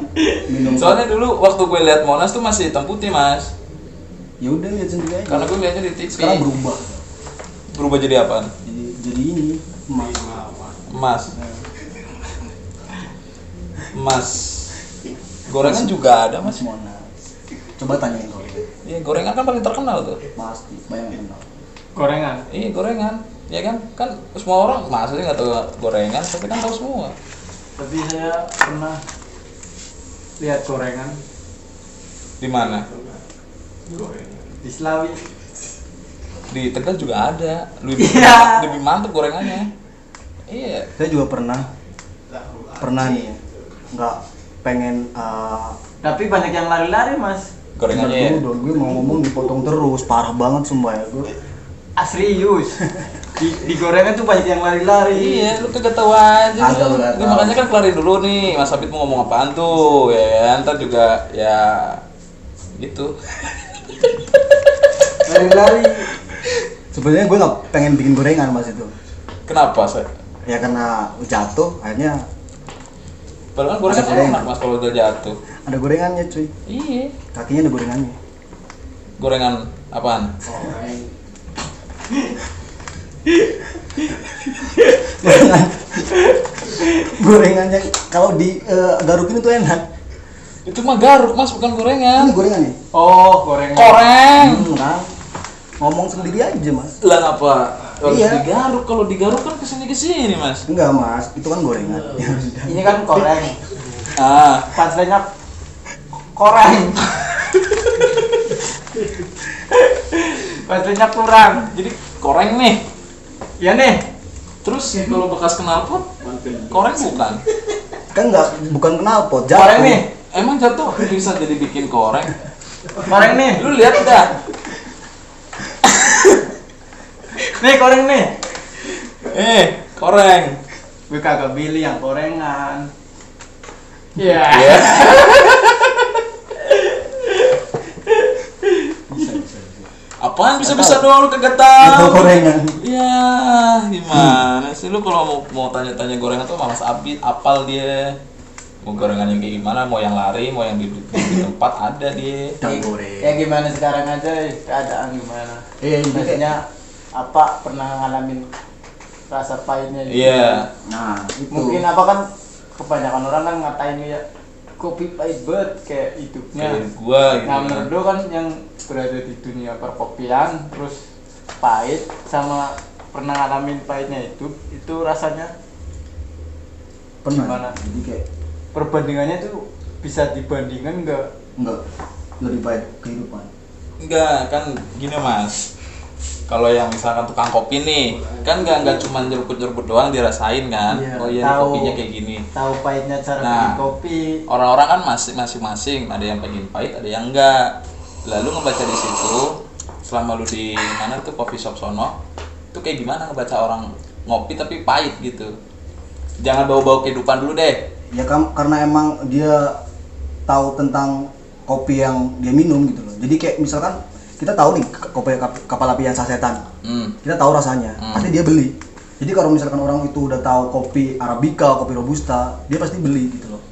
Minum. Soalnya dulu waktu gue lihat Monas tuh masih hitam putih, Mas. Ya udah lihat sendiri aja. Karena gue lihatnya di TV. Sekarang berubah. Berubah jadi apaan? Jadi ini emas. Emas. Emas. Gorengan juga ada, Mas. Monas. Coba tanyain kalau Iya, gorengan kan paling terkenal tuh. pasti banyak yang kenal. Gorengan. Iya, gorengan. Ya kan? Kan semua orang masa sih nggak tahu gorengan, tapi kan tahu semua. Tapi saya pernah lihat gorengan Di mana? di Slawi. Di Tegal juga ada. Lebih Iya. lebih mantep gorengannya. Iya. Saya juga pernah nih ya, nggak pengen Tapi banyak yang lari-lari mas. Gorengannya ya. dulu dong, gue mau ngomong dipotong terus, parah banget sumpah ya gue. Serius. Di gorengan tuh banyak yang lari-lari. Iya, lu kagak tahu aja. Agak Lu. lu nggak Ini tahu. makanya kan kelarin dulu nih, Mas Abid mau ngomong apaan tuh, ya kan? Ntar juga ya gitu. Lari-lari. Sebenarnya gue nggak pengen bikin gorengan mas itu. Kenapa, Seth? Ya karena jatuh, akhirnya Padahal kan gorengan Masih gorengan. enak Mas kalau udah jatuh. ada gorengannya cuy. Iya. Kakinya ada gorengannya. Gorengan apaan? Gorengannya kalau di garukin itu enak. Itu mah garuk, Mas, bukan gorengan. Ini gorengannya. Oh gorengan. Koreng. Kan? Ngomong sendiri aja mas. Lah ngapa? Harus Iya. digaruk. Kalau digaruk kan kesini, Mas. Enggak mas, itu kan gorengan. Ini kan koreng. Ah, Punchline-nya koreng. Punchline-nya kurang. jadi koreng nih. Ya nih. Terus kalau bekas knalpot, koreng bukan? Kan bukan knalpot, jatuh. Koreng nih. Emang jatuh bisa jadi bikin koreng? Koreng nih. Lu lihat dah. Nih koreng nih. Koreng. Gue kagak pilih yang korengan. Iya. Ya. Apaan bisa-bisa doang lu kagak Itu tahu? gorengan. Ya, gimana sih lu kalau mau tanya-tanya gorengan tuh malas abit, apal dia. Mau gorengan yang kayak gimana, mau yang lari, mau yang di tempat ada dia. Dan goreng. Ya gimana sekarang aja keadaan gimana? Ini kayak, Maksudnya apa pernah ngalamin rasa pahitnya gitu? Iya. nah itu. Mungkin apa kan kebanyakan orang kan ngatain ya kopi pahit banget kayak hidupnya. Kayak gua gitu. Nah menurut lu kan yang berada di dunia perkopian terus pahit sama pernah ngalamin pahitnya itu rasanya Pernah. gimana? Jadi kayak Perbandingannya tuh bisa dibandingkan enggak? enggak lebih baik kehidupan. Enggak, kan gini Mas. Kalau yang misalkan tukang kopi nih, kan enggak cuma nyeruput-nyeruput doang dirasain kan. Iya, Oh iya, tahu. kopinya kayak gini. Tahu pahitnya cara Nah. bikin kopi. Orang-orang kan masing-masing, ada yang pengen pahit, ada yang enggak. Lalu ngebaca di situ, selama lu di mana tuh coffee shop sono, itu kayak gimana ngebaca orang ngopi tapi pahit gitu. Jangan bawa-bawa kehidupan dulu deh. Ya karena emang dia tahu tentang kopi yang dia minum gitu loh. Jadi kayak misalkan kita tahu nih kopi kapal api yang sasetan. Kita tahu rasanya, pasti dia beli. Jadi kalau misalkan orang itu udah tahu kopi arabica, kopi robusta, dia pasti beli gitu loh.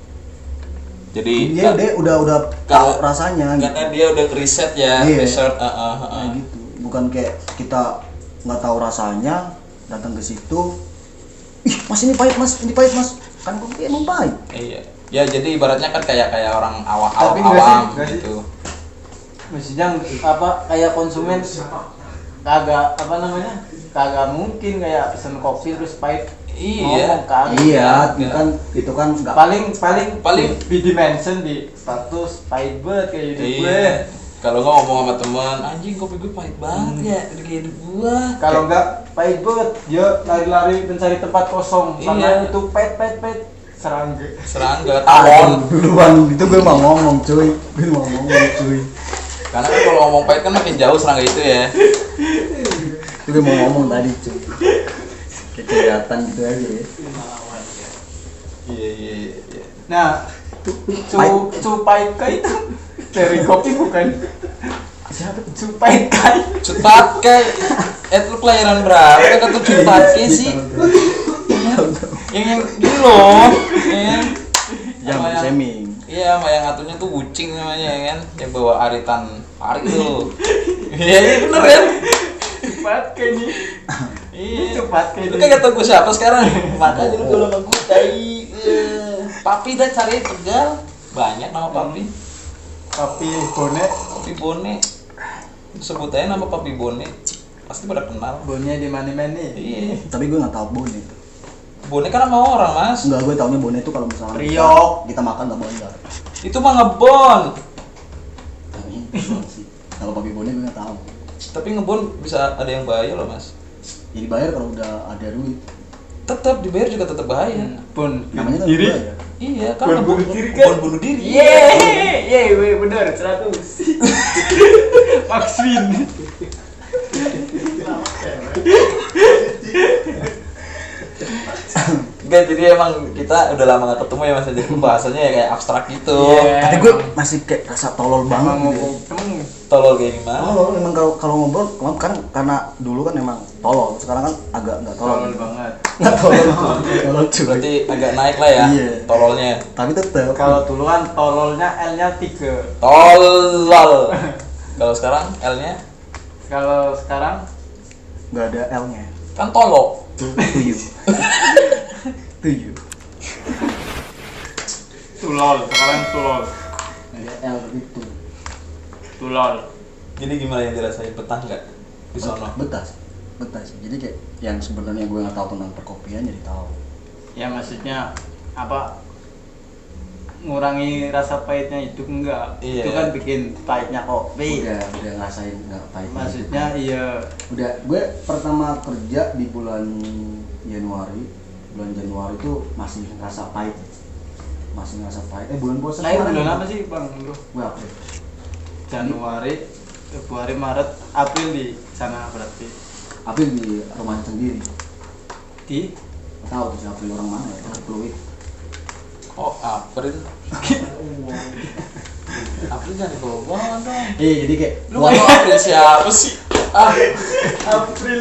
Jadi Dia udah tahu rasanya. karena dia udah riset ya, Iya. research. Kayak gitu. Bukan kayak kita nggak tahu rasanya, datang ke situ, ih mas ini pahit mas, kan kopi emang pahit. Iya. Ya jadi ibaratnya kan kayak orang Tapi awam enggak sih. gitu. Maksudnya apa kayak konsumen kagak apa namanya? Kagak mungkin kayak pesen kopi terus pahit. Iya. Ngomong kagak. Iya, enggak. itu kan nggak. Paling di dimension di status pahit banget kayak hidup gue. Iya. Kalau nggak ngomong sama teman, anjing kopi gue pahit banget ya, udah kayak hidup gua. Kalau enggak pahit banget, dia lari-lari mencari tempat kosong karena Iya. itu pahit serangga. Serangga, tawon. Duluan itu gue mau ngomong cuy. Karena kan kalau ngomong pahit kan makin jauh serangga itu ya. Itu gue mau ngomong tadi cuy. Kayak kelihatan gitu aja ya. Iya. Nah, cu pahit kai itu dari kopi bukan? Siapa tuh? Cu pahit kai. Cepat kayak, lu kelahiran berapa? Kata cepat kayak sih. Yang gini loh, yang Jam shaming. Iya, sama yang atunya tuh Wucing namanya ya kan, yang bawa aritan hari itu. Iya bener kan? Cepat kai nih. Iya. Cepat kai. Lu kagak tau gue siapa sekarang? Makanya lu kalau sama gue tai. Papi dah cari Tegal, banyak nama Papi. Kopi bonek. Papi Bone. Sebut aja nama Papi Bone. Pasti pada kenal. Bonnya di mana-mana. Iya. Tapi gue nggak tahu Bone itu. Bone kan nama orang, Mas. Enggak, gue taunya Bone itu kalau misalnya Priok. kita makan nggak bayar. Itu mah ngebon. Tapi sih. Kalau pakai Bone gue nggak tahu. Tapi ngebon bisa ada yang bahaya loh, Mas. Jadi bayar kalau udah ada duit. Tetap dibayar juga tetap bahaya. Bon Namanya kan diri. bayar. Iya, kan Bon ngebon bunuh diri kan? Bon bunuh diri. Yeay, bener 100. Maxwin. Enggak, jadi emang kita udah lama gak ketemu ya Mas, jadi pembahasannya ya kayak abstrak gitu. Iya. Tapi gue masih kayak rasa tolol banget Emang gitu. ngomong Tolol kayak gimana? Tolol emang kalau ngobrol kan karena dulu kan emang tolol, sekarang kan agak nggak tolol. tolol banget. Nggak tolol cuy. Berarti agak naik lah ya Iya. tololnya. Tapi tetap Kalau dulu kan tololnya L-nya 3. Tolol. Kalau sekarang L-nya Kalau sekarang nggak ada L-nya. kan tolok. Tujuh. tulol, sekarang tulol. Nggak ada L itu. Tulol. Jadi gimana yang dirasain, betah nggak di sono? Betah sih. Jadi kayak yang sebenarnya gue nggak tahu tentang perkopian jadi tahu. Ya maksudnya apa? Ngurangi rasa pahitnya hidup enggak? Iya. Itu kan bikin pahitnya kopi. Udah ngerasain nggak pahit. Maksudnya iya. Udah gue pertama kerja di bulan Januari itu masih ngerasa pahit. Bulan puasa Nah, itu kemarin. bulan apa sih, Bang? Lu? Gue April. Januari, Februari, Maret, April di sana berarti. April di rumahnya sendiri. Di Nggak tahu tuh si April orang mana ya, Pluit. Oh, April. April jangan dibawa dong. Iya, jadi kayak Lu kayak April siapa sih? April.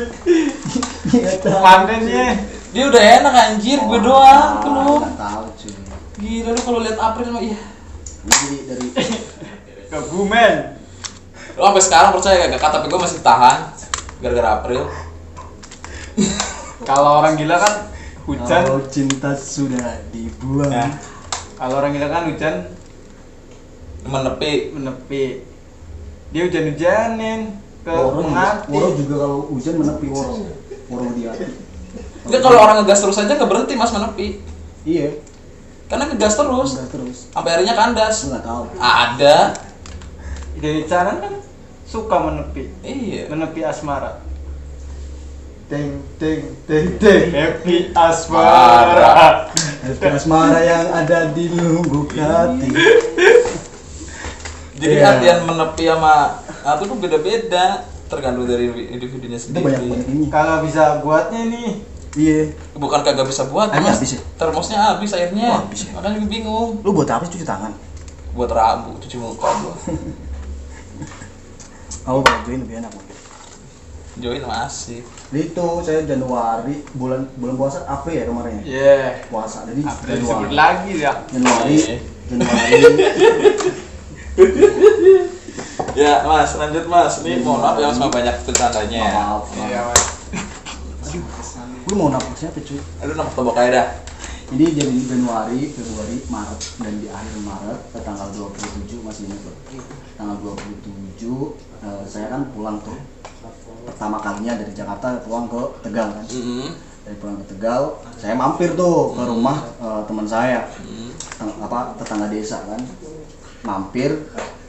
Mantennya. Dia udah enak anjir, gue doang tuh lu. Nggak tahu cuy. Gila lu kalau lihat April mah iya. Jadi dari Kebumen. Lu sampai sekarang percaya gak KTP gue masih tahan gara-gara April. Kalau orang gila kan hujan. kalau cinta sudah dibuang. Ya. Kalau orang gila kan hujan Menepi. menepi. Dia hujan-hujanin ke Woro pengantin. juga kalau hujan menepi woro di hati. Enggak, kalau orang ngegas terus aja nggak berhenti mas menepi. Iya, Karena ngegas terus. udah terus. Sampai akhirnya kandas. Enggak tahu. Ada. Dari Canan kan suka menepi. Iya. Menepi asmara. Deng deng deng deng happy asmara. Happy asmara yang ada di lubuk hati. Jadi Iya. artian menepi sama apa tuh beda-beda tergantung dari individunya Itu sendiri. banyak ini. Kalau bisa buatnya nih. Iya. Bukan kagak bisa buat, Airnya mas. habis ya? Termosnya habis airnya. Oh, habis ya? Makanya gue bingung. Lu buat apa sih cuci tangan? Buat rambut, cuci muka gua. Aku kalau join lebih enak. Join masih. Itu saya Januari bulan puasa April ya kemarin ya. Yeah. Puasa. Jadi April disebut lagi ya. Januari. Ya mas, lanjut mas. Ini mohon maaf ya mas, banyak bercandanya. Maaf. Iya, Mas. Lu mau nafas siapa cuy? Aduh, nama tebak aja dah. Jadi jadi Januari, Februari, Maret dan di akhir Maret tanggal 27 masih ingat Bro. Tanggal 27 saya kan pulang tuh. Pertama kalinya dari Jakarta pulang ke Tegal kan. Dari pulang ke Tegal, saya mampir tuh ke rumah teman saya. Tetangga desa kan. Mampir,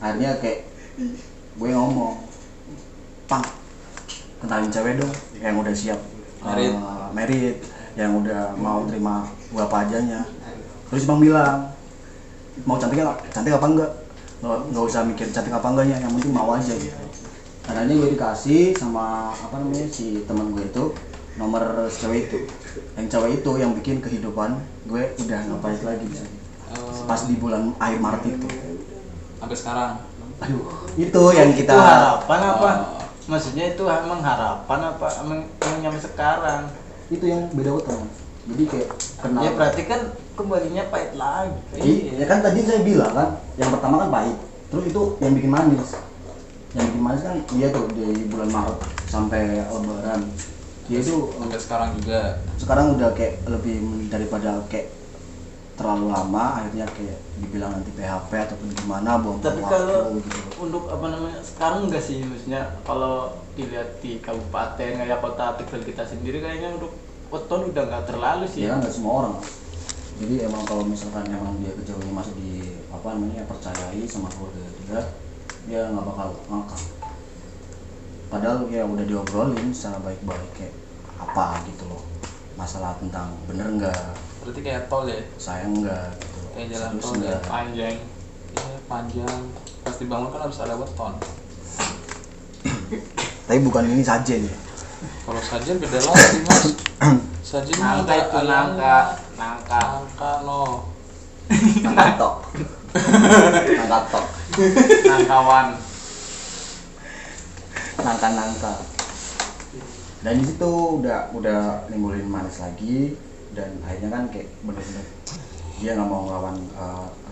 akhirnya kayak gue ngomong, "Pang, kenalin cewek dong yang udah siap merit, yang udah mau terima gua apa adanya." Terus Bang bilang, "Mau cantik apa enggak? Nggak usah mikir cantik apa enggaknya, yang penting mau aja gitu." Karena gue dikasih sama si teman gue itu nomor cewek itu. Yang cewek itu yang bikin kehidupan gue udah nggak pahit lagi bisa. Pas di bulan akhir Maret itu. Sampai sekarang. Aduh, itu yang kita Itu harapan apa? Maksudnya itu emang harapan apa emang nyampe sekarang? itu yang beda utama. Jadi kayak kenal. Ya berarti kan kembalinya pahit lagi. Ya kan tadi saya bilang kan, yang pertama kan pahit. Terus itu yang bikin manis. Yang bikin manis kan dia tuh dari bulan Maret sampai Lebaran. Dia tuh Sampai sekarang juga. sekarang udah kayak lebih daripada kayak terlalu lama, akhirnya kayak dibilang nanti PHP ataupun gimana buang Tapi waktu kalau gitu. untuk sekarang enggak sih, maksudnya kalau dilihat di kabupaten kayak kota Tegal kita sendiri kayaknya untuk weton udah nggak terlalu sih. Ya nggak semua orang. Jadi emang kalau misalkan emang dia kejauhannya masih percayai sama keluarga dia nggak bakal ngakak. Padahal ya udah diobrolin secara baik-baik kayak apa gitu loh, masalah tentang bener nggak, Berarti kayak tol ya? sayang nggak gitu, Kayak jalan serius tol ya? nggak. Panjang. Iya, panjang. Pas dibangun kan harus ada weton. Tapi bukan ini saja ya. Kalau sajian beda lagi mas. Sajian Nangka itu nangka. Nangka no. Nangkatok. Nangkawan. Nangka. Dan di situ udah nimbulin manis lagi, dan akhirnya kan kayak bener-bener dia nggak mau ngelawan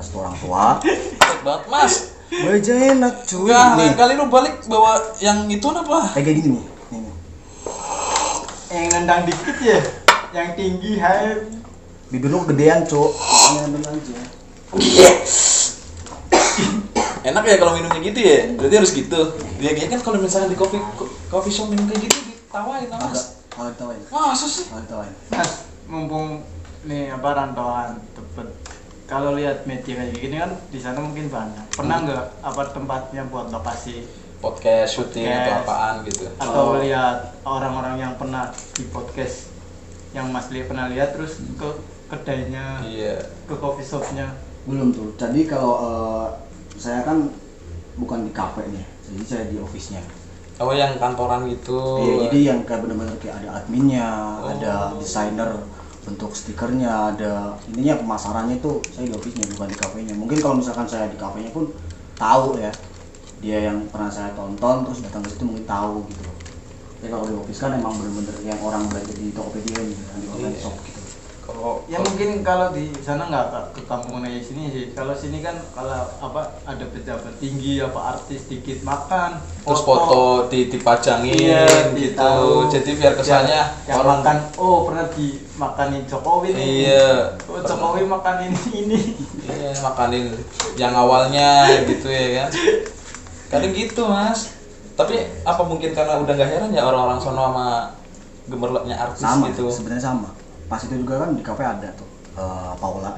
restu orang tua. Baik banget mas. Baja enak cuy. Enggak, Nih, lain kali lu balik bawa yang itu apa? kayak gini nih. Nih. Yang nendang dikit ya, yang tinggi hai. Bibir lu kegedean cuk. Ngambil aja. Enak ya kalau minumnya gitu ya? Berarti harus gitu. Dia kan kalau misalnya di coffee shop minum kayak gitu ditawain lah mas. Kalau ditawain. Masa sih? Kalau ditawain. Mas, mumpung nih rantauan tebet. Kalau lihat media kayak gini kan di sana mungkin banyak. Pernah nggak tempatnya buat lokasi Podcast, syuting Podcast. atau apaan gitu. atau lihat orang-orang yang pernah di podcast yang Mas Li pernah lihat terus ke kedainya, Iya. ke coffee shopnya? Belum tuh. Jadi kalau saya kan bukan di kafe nih. Jadi saya di office-nya. Oh yang kantoran gitu. Iya, jadi yang kayak bener-bener kayak ada adminnya, ada desainer bentuk stikernya, ada ininya pemasarannya itu saya di office-nya bukan di kafenya. Mungkin kalau misalkan saya di kafenya pun tahu ya, dia yang pernah saya tonton terus datang ke situ mungkin tahu gitu loh. Tapi kalau di office kan emang bener-bener yang orang belajar di Tokopedia gitu, di online shop gitu. Kalau Ya mungkin kalau di sana nggak ke kampung kayak sini sih. Kalau sini kan kalau apa ada pejabat tinggi apa artis dikit makan, terus foto dipajangin iya, gitu. ditaruh. Jadi biar kesannya yang makan, oh pernah dimakanin Jokowi nih. Iya. Oh Jokowi makan ini. Iya, makanin yang awalnya gitu ya kan. Kadang gitu, Mas. Tapi apa mungkin karena udah nggak heran ya orang-orang sono sama gemerlapnya artis Sama gitu. sebenarnya sama. Pas itu juga kan di kafe ada tuh Paula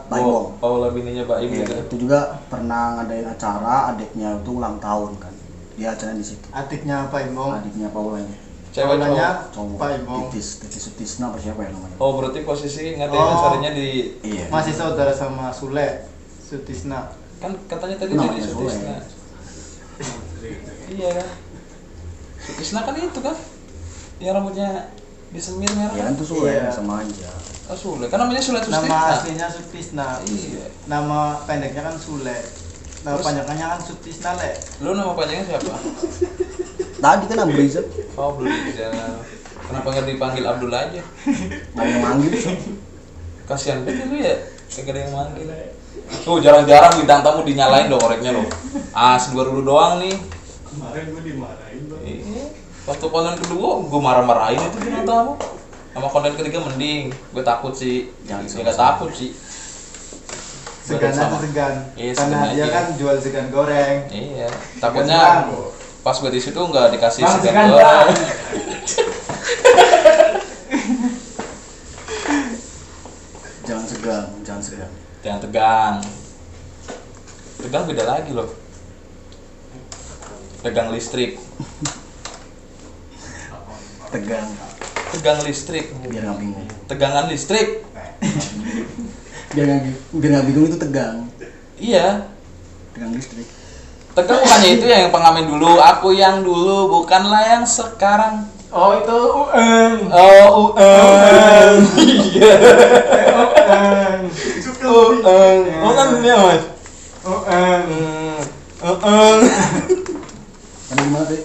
Baimong. Paula bininya Mbak Im Iya, gitu. itu juga pernah ngadain acara, adiknya itu ulang tahun kan. Dia acaranya di situ. Adiknya apa Imong? Adiknya Paulanya. Cewek Paulanya Cowok. Pak Imong. Titis Sutisna apa siapa ya namanya? Oh, berarti posisi ngadain Oh. acaranya di Iya. Masih saudara sama Sule Sutisna. kan katanya tadi Namanya jadi Sule. Sutisna. Iya kan. Sutisna kan itu kan. Yang rambutnya disemir merah. Ya kan tuh Sule Iya. sama aja. Oh, Sule. Kan namanya Sule Sutisna. Nama aslinya Sutisna. Iya. Nama pendeknya kan Sule. Nama Terus? panjangnya kan Sutisna le. Lu nama panjangnya siapa? Tadi kan Abdul Izzat Oh, belum bisa. Kenapa nggak dipanggil Abdul aja? mau yang manggil so. Kasihan banget lu ya. Kagak ada yang manggil. Tuh jarang-jarang bintang tamu dinyalain dong koreknya lo. Baru dulu doang nih. Kemarin gue dimarahin bang. Iya. Waktu konten kedua gue marah-marahin itu bintang tamu. Sama konten ketiga mending. Gue takut sih. Jangan Ya nggak takut sih. Segan Sama. aja segan. Iya, Karena segan dia aja. kan jual segan goreng. Iya. Segan Takutnya bang. pas gue di situ nggak dikasih Bang, segan segan, goreng. Bang. Jangan segan. Jangan tegang. Tegang beda lagi loh. Tegang listrik. Tegang listrik. Biar nggak bingung. Tegangan listrik. Biar nggak bingung itu tegang. Iya. Tegang listrik. Tegang bukannya itu yang pengamen dulu. Aku yang dulu bukanlah yang sekarang. Oh itu UN. Oh, Iya. UN. Oh kan dunia mas. UN. Kan gimana deh?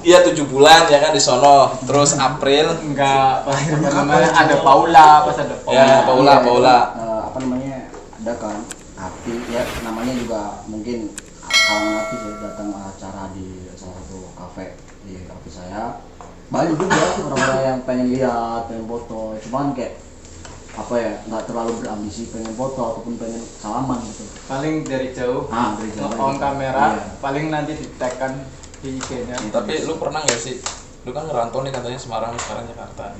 Iya 7 bulan ya kan di sono. Terus April. Enggak, pas namanya ada Paula, pas ada Paula. Ya Paula. Apa namanya? Ada kan Hati ya namanya juga mungkin kawan Hati saya datang acara di salah satu kafe di kafe saya. Banyak juga orang-orang yang pengen lihat, pengen foto. Cuman kayak apa ya, nggak terlalu berambisi pengen foto ataupun pengen salaman gitu. Paling dari jauh. Dari jauh On aja. kamera, Iya. paling nanti di tag kan di IG-nya. Tapi lu pernah nggak sih? Lu kan ngerantau nih katanya Semarang sekarang Jakarta.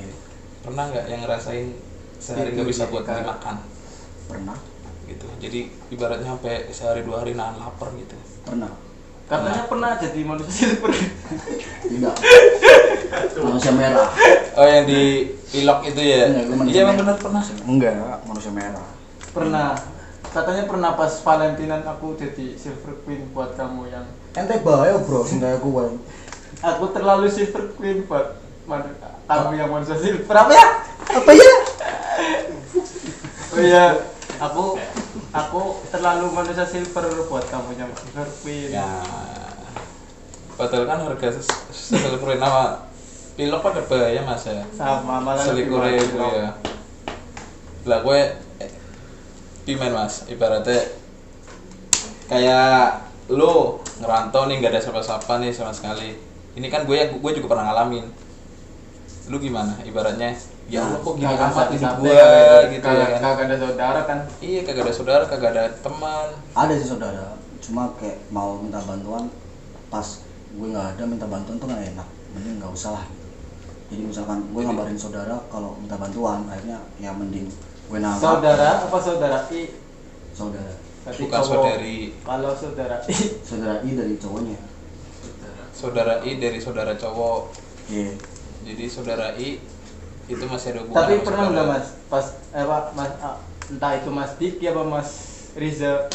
Pernah nggak yang ngerasain sehari nggak bisa buat beli makan? Pernah, Gitu. Jadi ibaratnya sampai sehari 2 hari nahan lapar gitu. pernah. Katanya pernah jadi manusia silver. Tidak. Manusia merah. Oh yang di Ilok itu ya? Iya, gua manusia Iya emang merah. benar pernah. Enggak, manusia merah. Pernah. Katanya pernah pas Valentinan aku jadi silver queen buat kamu yang Ente bahaya bro, sing kayak gue. aku terlalu silver queen buat kamu yang manusia silver apa ya? Apa ya? Oh iya, aku terlalu manusia silver buat kamu yang silver queen. Ya. Padahal kan harga silver nama Ilok pada bahaya mas ya. Sama malah lebih Selikur mahal. itu ya. Lah gue pimen mas, ibaratnya kayak lu ngerantau nih nggak ada siapa-siapa nih sama sekali. Ini kan gue juga pernah ngalamin. Lu gimana? Ibaratnya ya Allah kok gini Kagak amat hidup sampai gue gitu ya kan. Kagak ada saudara kan. Iya kagak ada saudara, kagak ada teman. Ada sih saudara, cuma kayak mau minta bantuan pas gue nggak ada minta bantuan tuh nggak enak, mending nggak usah lah. Jadi misalkan gue ngabarin saudara kalau minta bantuan, akhirnya ya mending gue nama Saudara apa saudara I? saudara Berarti Bukan cowok. saudari. Kalau saudara I. saudara I dari cowoknya. Saudara I dari saudara cowok. Iya. Jadi saudara I itu masih ada hubungan. Tapi sama pernah saudara. nggak mas pas mas entah itu mas Diki apa mas Riza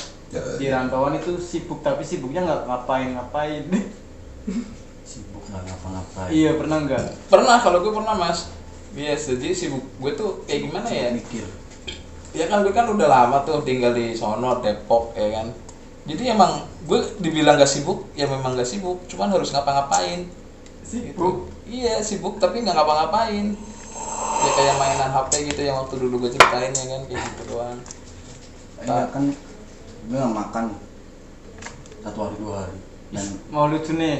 di rantauan itu sibuk tapi sibuknya nggak ngapain Sibuk nggak ngapa-ngapain. iya pernah nggak Pernah, kalau gue pernah mas. Yes, jadi sibuk gue tuh kayak gimana ya? Sibuk mikir. Ya kan gue kan udah lama tuh tinggal di sono Depok ya kan. Jadi emang gue dibilang gak sibuk, ya memang gak sibuk, cuman harus ngapa-ngapain. sibuk Iya sibuk tapi nggak ngapa-ngapain. Ya kayak HP gitu yang waktu dulu gue ceritain ya kan kayak gitu doang. Ya kan gue nggak makan 1 hari 2 hari dan Mau lucu nih.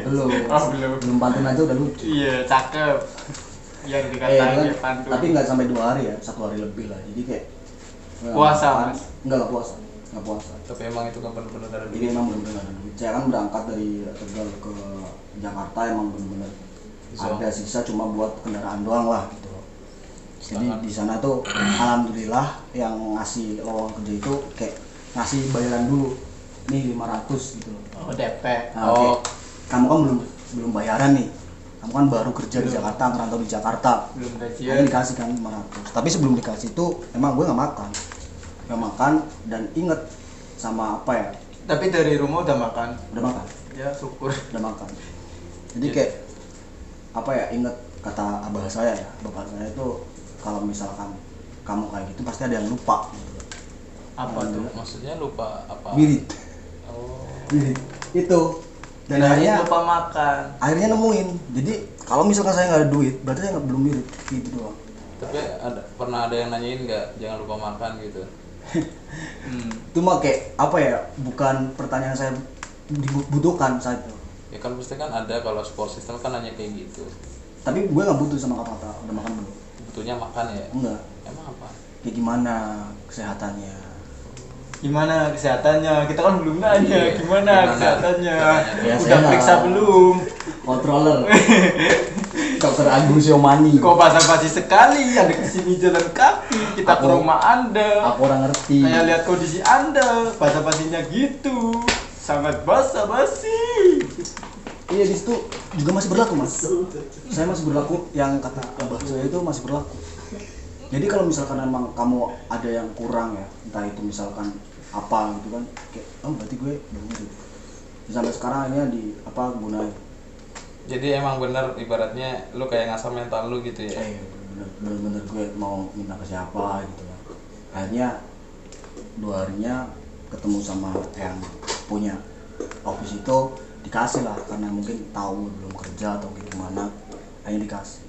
belum Oh, belum. belum pantun aja udah lucu. Iya, cakep. Yang Kan, dikatain ya pantun. tapi nggak sampai 2 hari ya, 1 hari lebih lah. Jadi kayak gue nggak Puasa, makan. Mas? Nggak puasa, nggak puasa. Tapi emang itu kan bener-bener ada Jadi duit. emang bener-bener ada duit. Saya kan berangkat dari Tegal ke Jakarta emang bener-bener So. ada sisa cuma buat kendaraan doang lah gitu. Jadi Sangat. di sana tuh alhamdulillah yang ngasih lowongan kerja itu kayak ngasih bayaran dulu nih 500 gitu loh. Oh, DP. Nah, Oh. kayak, kamu kan belum bayaran nih. Kamu kan baru kerja di Belum. Jakarta, ngerantau di Jakarta. Belum Nah, gajian. dikasih kan 500. Tapi sebelum dikasih itu emang gue nggak makan. Nggak makan dan inget sama apa ya? Tapi dari rumah udah makan. Udah makan. Ya, syukur. Udah makan. Jadi kayak apa ya, inget kata abah saya ya, bapak saya itu kalau misalkan kamu kayak gitu pasti ada yang lupa gitu. Apa tuh? Maksudnya lupa apa? Wirid. Oh. Wirid itu. Dan Nah, akhirnya lupa makan. akhirnya nemuin. Jadi kalau misalkan saya nggak ada duit berarti saya nggak belum wirid gitu doang. Tapi pernah ada yang nanyain nggak jangan lupa makan gitu? Itu mah kayak apa ya, bukan pertanyaan saya dibutuhkan saat itu. Ya kan pasti kan ada kalau support system kan nanya kayak gitu. Tapi gue nggak butuh sama kata-kata udah makan belum. Butuhnya makan ya? Enggak. Emang apa? Kayak gimana kesehatannya. Gimana kesehatannya? Kita kan belum nanya Iya. gimana Gimana? kesehatannya. Ya, Udah saya periksa nggak- belum? Controller. Dokter Agung Siomani. Kok basa-basi sekali? Ada kesini jalan kaki. Kita ke Aku- rumah Anda. Aku orang ngerti. Saya lihat kondisi Anda. Basa-basinya gitu. Sangat basa-basi. Iya, di situ juga masih berlaku, Mas. Saya masih berlaku, yang kata abah saya itu masih berlaku. Jadi kalau misalkan emang kamu ada yang kurang ya, entah itu misalkan apa gitu kan, kayak oh berarti gue belum gitu. Sampai sekarang akhirnya di apa gunain. Jadi emang bener ibaratnya lu kayak ngasah mental lu gitu ya? Bener-bener gue mau minta ke siapa gitu lah. Akhirnya 2 harinya ketemu sama yang punya office itu, dikasih lah karena mungkin tahu belum kerja atau gimana, akhirnya dikasih.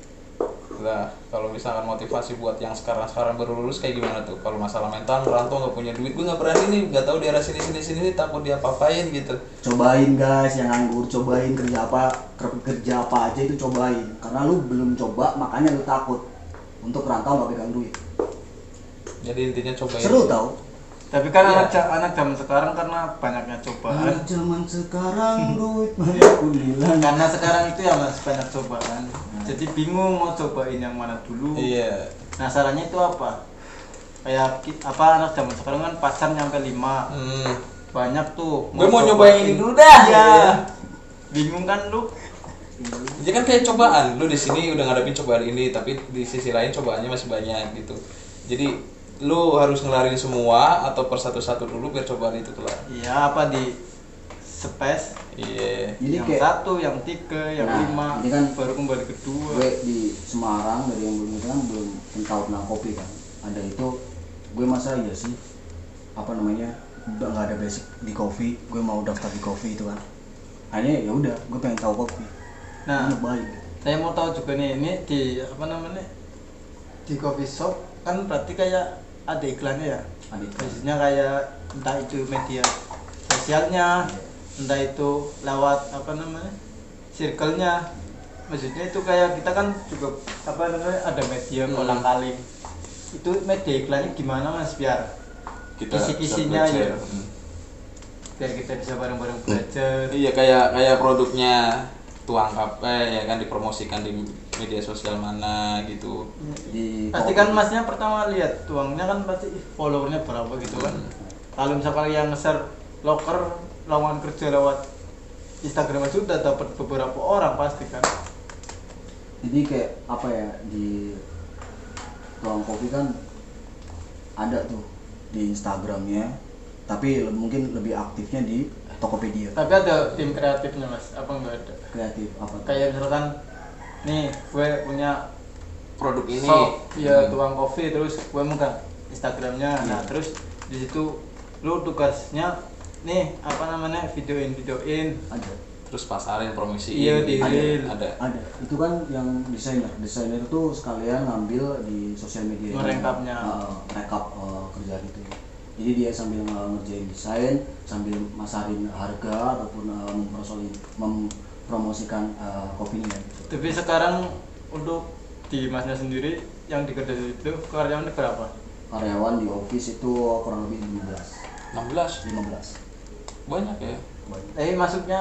Lah, kalau misalkan motivasi buat yang sekarang baru lulus kayak gimana tuh? Kalau masalah mental, merantau nggak punya duit, gue nggak berani nih, nggak tahu daerah sini takut dia apa-apain gitu. Cobain guys yang nganggur, cobain kerja apa aja itu cobain, karena lu belum coba makanya lu takut untuk rantau nggak pegang duit. Jadi intinya cobain. Seru tau. Tapi kan Iya. anak zaman sekarang karena banyaknya cobaan. Anak zaman sekarang duit banyak kulilan. Karena sekarang itu ya mas banyak cobaan. Jadi bingung mau cobain yang mana dulu. Iya. Nah sarannya itu apa? Kayak apa anak zaman sekarang kan pacar nyampe 5. Banyak tuh. Gue mau cobain. nyobain ini dulu dah. Iya. Bingung kan lu? Jadi kan kayak cobaan, lu di sini udah ngadepin cobaan ini, tapi di sisi lain cobaannya masih banyak gitu. Jadi lu harus ngelarin semua atau per satu-satu dulu biar cobaan itu kelar. Iya apa di space Iya. Jadi yang kayak 1, yang 3, yang Nah, 5 ini kan baru kembali kedua. gue di Semarang, dari yang belum itu kan belum tahu tentang kopi kan. Ada itu, gue masa iya sih apa namanya nggak ada basic di kopi, gue mau daftar di kopi itu kan. Akhirnya ya udah, gue pengen tahu kopi. Nah, Nyobain. saya mau tahu juga nih ini di apa namanya di coffee shop kan berarti kayak ada iklannya ya. Ada itu. Biasanya kayak entah itu media sosialnya, entah itu lewat apa namanya circle-nya. Maksudnya itu kayak kita kan juga apa namanya ada media kolang kaling. Itu media iklannya gimana mas biar Kita kisi-kisinya bisa ya. belajar. Biar kita bisa bareng-bareng belajar. Iya kayak produknya Tuang Kafe ya kan dipromosikan di media sosial mana gitu. Di Pasti kan masnya pertama lihat tuangnya kan pasti followernya berapa gitu kan. Kalau misalkan yang nge-share loker lowongan kerja lewat Instagram aja udah dapat beberapa orang pasti kan. Jadi kayak apa ya, di Tuang Kopi kan ada tuh di Instagramnya, tapi mungkin lebih aktifnya di Tokopedia. Tapi ada tim kreatifnya mas, apa enggak ada? Kreatif apa tuh? Kayak misalkan nih gue punya Produk ini. shop ya Tuang Coffee terus gue megang Instagramnya. Nah terus di situ lu tugasnya nih apa namanya videoin Ada. terus pasarin, promosiin. Iya, gitu. deal. Ada. Ada. Itu kan yang desainer itu sekalian ngambil di sosial media. Merengkapnya. Rekap kerjaan itu. Jadi dia sambil ngerjain desain, sambil masarin harga ataupun mempromosikan kopinya gitu. Tapi sekarang untuk di masnya sendiri yang dikerja itu karyawannya berapa? Karyawan di office itu kurang lebih 16. 15. Banyak ya. Maksudnya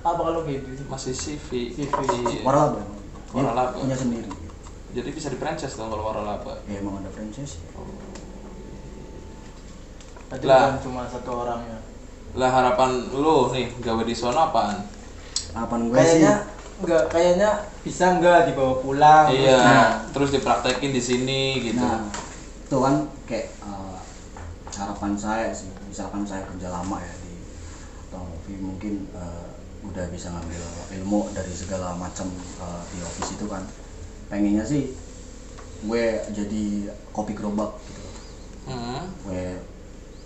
apa kalau gitu sih? Masih CV. CV. Iya. Waralaba. Waralaba. Punya sendiri. Jadi bisa di franchise dong kalau waralaba. Ya emang ada franchise. Berarti Lah. bukan cuma satu orang ya. Lah harapan lu nih gawe di sono apaan? Harapan gue sih Kayaknya bisa enggak dibawa pulang. Iya, Nah. terus dipraktekin di sini gitu. nah itu kan kayak harapan saya sih, misalkan saya kerja lama ya di Tomovi, mungkin udah bisa ngambil ilmu dari segala macam di office itu kan, pengennya sih gue jadi kopi gerobak gitu. Gue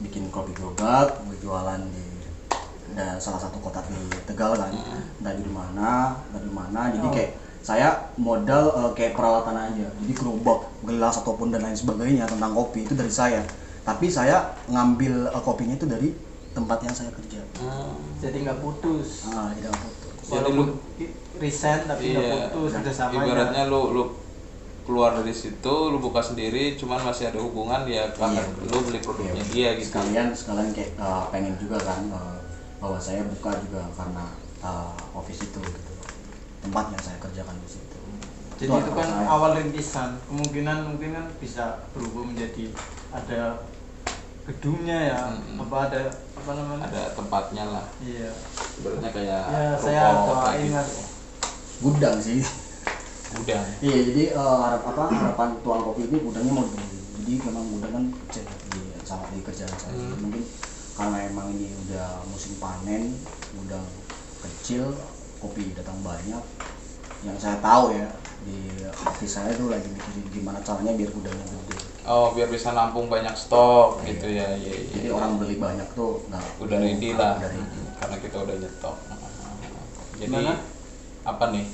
bikin kopi gerobak, gue jualan di salah satu kota di Tegal kan, dari mana, jadi kayak saya modal kayak peralatan aja, jadi gerobak, gelas ataupun dan lain sebagainya tentang kopi itu dari saya, tapi saya ngambil kopinya itu dari tempat yang saya kerja. Jadi nggak putus. Tidak putus. Jadi Walaupun resign tapi nggak Iya, putus kerjasamanya. ibaratnya lu keluar dari situ, lu buka sendiri, cuman masih ada hubungan ya karena Iya, lu beli produknya dia gitu. Sekalian kayak pengen juga kan bahwa saya buka juga karena office itu gitu, tempat yang saya kerjakan di situ. Jadi itu kan harapan saya. awal rintisan, kemungkinan mungkin kan bisa berubah menjadi ada gedungnya ya, apa namanya? Ada tempatnya lah. Iya. Ibaratnya kayak Ya ruko saya kayak doain gitu. mas. Gudang sih. Gudang. Iya, jadi harapan tuang kopi ini gudangnya mau dibeli. Jadi memang gudang kan kecil di kerjaan saya. Mungkin karena emang ini udah musim panen, gudang kecil, kopi datang banyak. Yang saya tahu ya di office saya tuh lagi mikirin gimana caranya biar gudangnya gede. Oh, biar bisa nampung banyak stok gitu ya. Iya. Jadi orang beli banyak tuh Udah ready lah. Udah ready. Karena kita udah nyetok. Jadi Gimana? apa nih?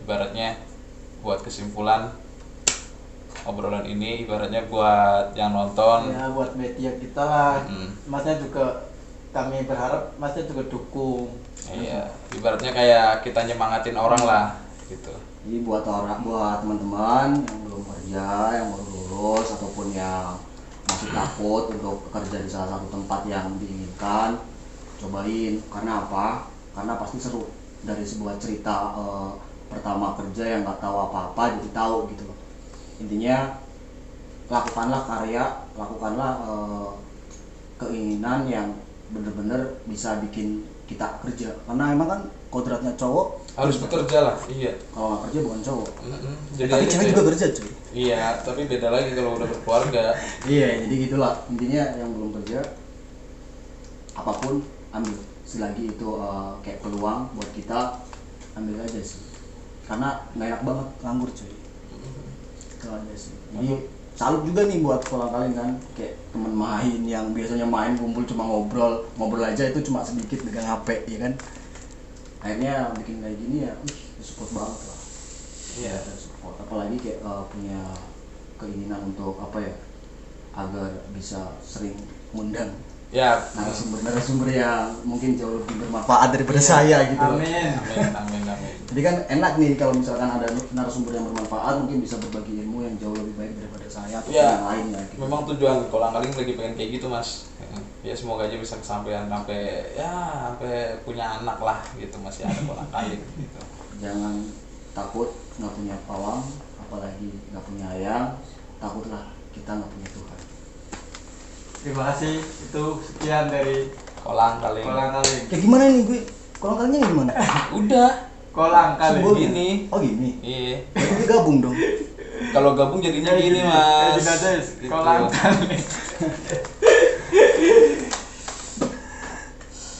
Ibaratnya buat kesimpulan obrolan ini, ibaratnya buat yang nonton. Ya buat media kita lah. Mm. Masnya juga kami berharap masnya juga dukung. Iya, ibaratnya kayak kita nyemangatin orang lah gitu. Jadi buat teman-teman yang belum kerja, yang baru lulus ataupun yang masih takut untuk bekerja di salah satu tempat yang diinginkan, cobain. Karena apa? Karena pasti seru. Dari sebuah cerita pertama kerja yang nggak tahu apa-apa jadi tahu gitu loh. Intinya lakukanlah karya, lakukanlah keinginan yang bener-bener bisa bikin kita kerja. Karena emang kan kodratnya cowok Harus bekerja lah, iya. kalau nggak kerja bukan cowok. Jadi Tapi aja cewek deh. juga kerja cuy. Iya, tapi beda lagi kalau udah berkeluarga. Iya, jadi gitulah. Intinya yang belum kerja apapun ambil. Selagi itu kayak peluang buat kita, ambil aja sih. Karena nggak enak banget nganggur cuy. Itu aja sih. Jadi salut juga nih buat sekolah kalian kan, kayak temen main yang biasanya main kumpul cuma ngobrol aja itu cuma sedikit pegang HP ya kan. Akhirnya bikin kayak gini ya, support banget lah. Iya. Support. Apalagi kayak punya keinginan untuk apa ya, agar bisa sering ngundang Ya, narasumber yang mungkin jauh lebih bermanfaat daripada saya gitu loh. Amin. amin. Jadi kan enak nih kalau misalkan ada narasumber yang bermanfaat, mungkin bisa berbagi ilmu yang jauh lebih baik daripada saya atau Ya, yang lainnya gitu. memang tujuan kolang-kaling lagi pengen kayak gitu mas. Ya semoga aja bisa kesampaian sampai punya anak lah gitu, masih ada kolang-kaling gitu. Jangan takut nggak punya pawang, apalagi nggak punya ayang. Takutlah kita nggak punya Tuhan. Terima kasih. Itu sekian dari Kolang-kaling. kolang-kaling. Kayak gimana nih gue? Kolang kalingnya gimana? Udah. Kolang-kaling. Sebuah Gini. Oh gini. Iya. Berarti dia gabung dong. Kalau gabung jadinya gini mas. Jadi Gitu. kolang-kaling.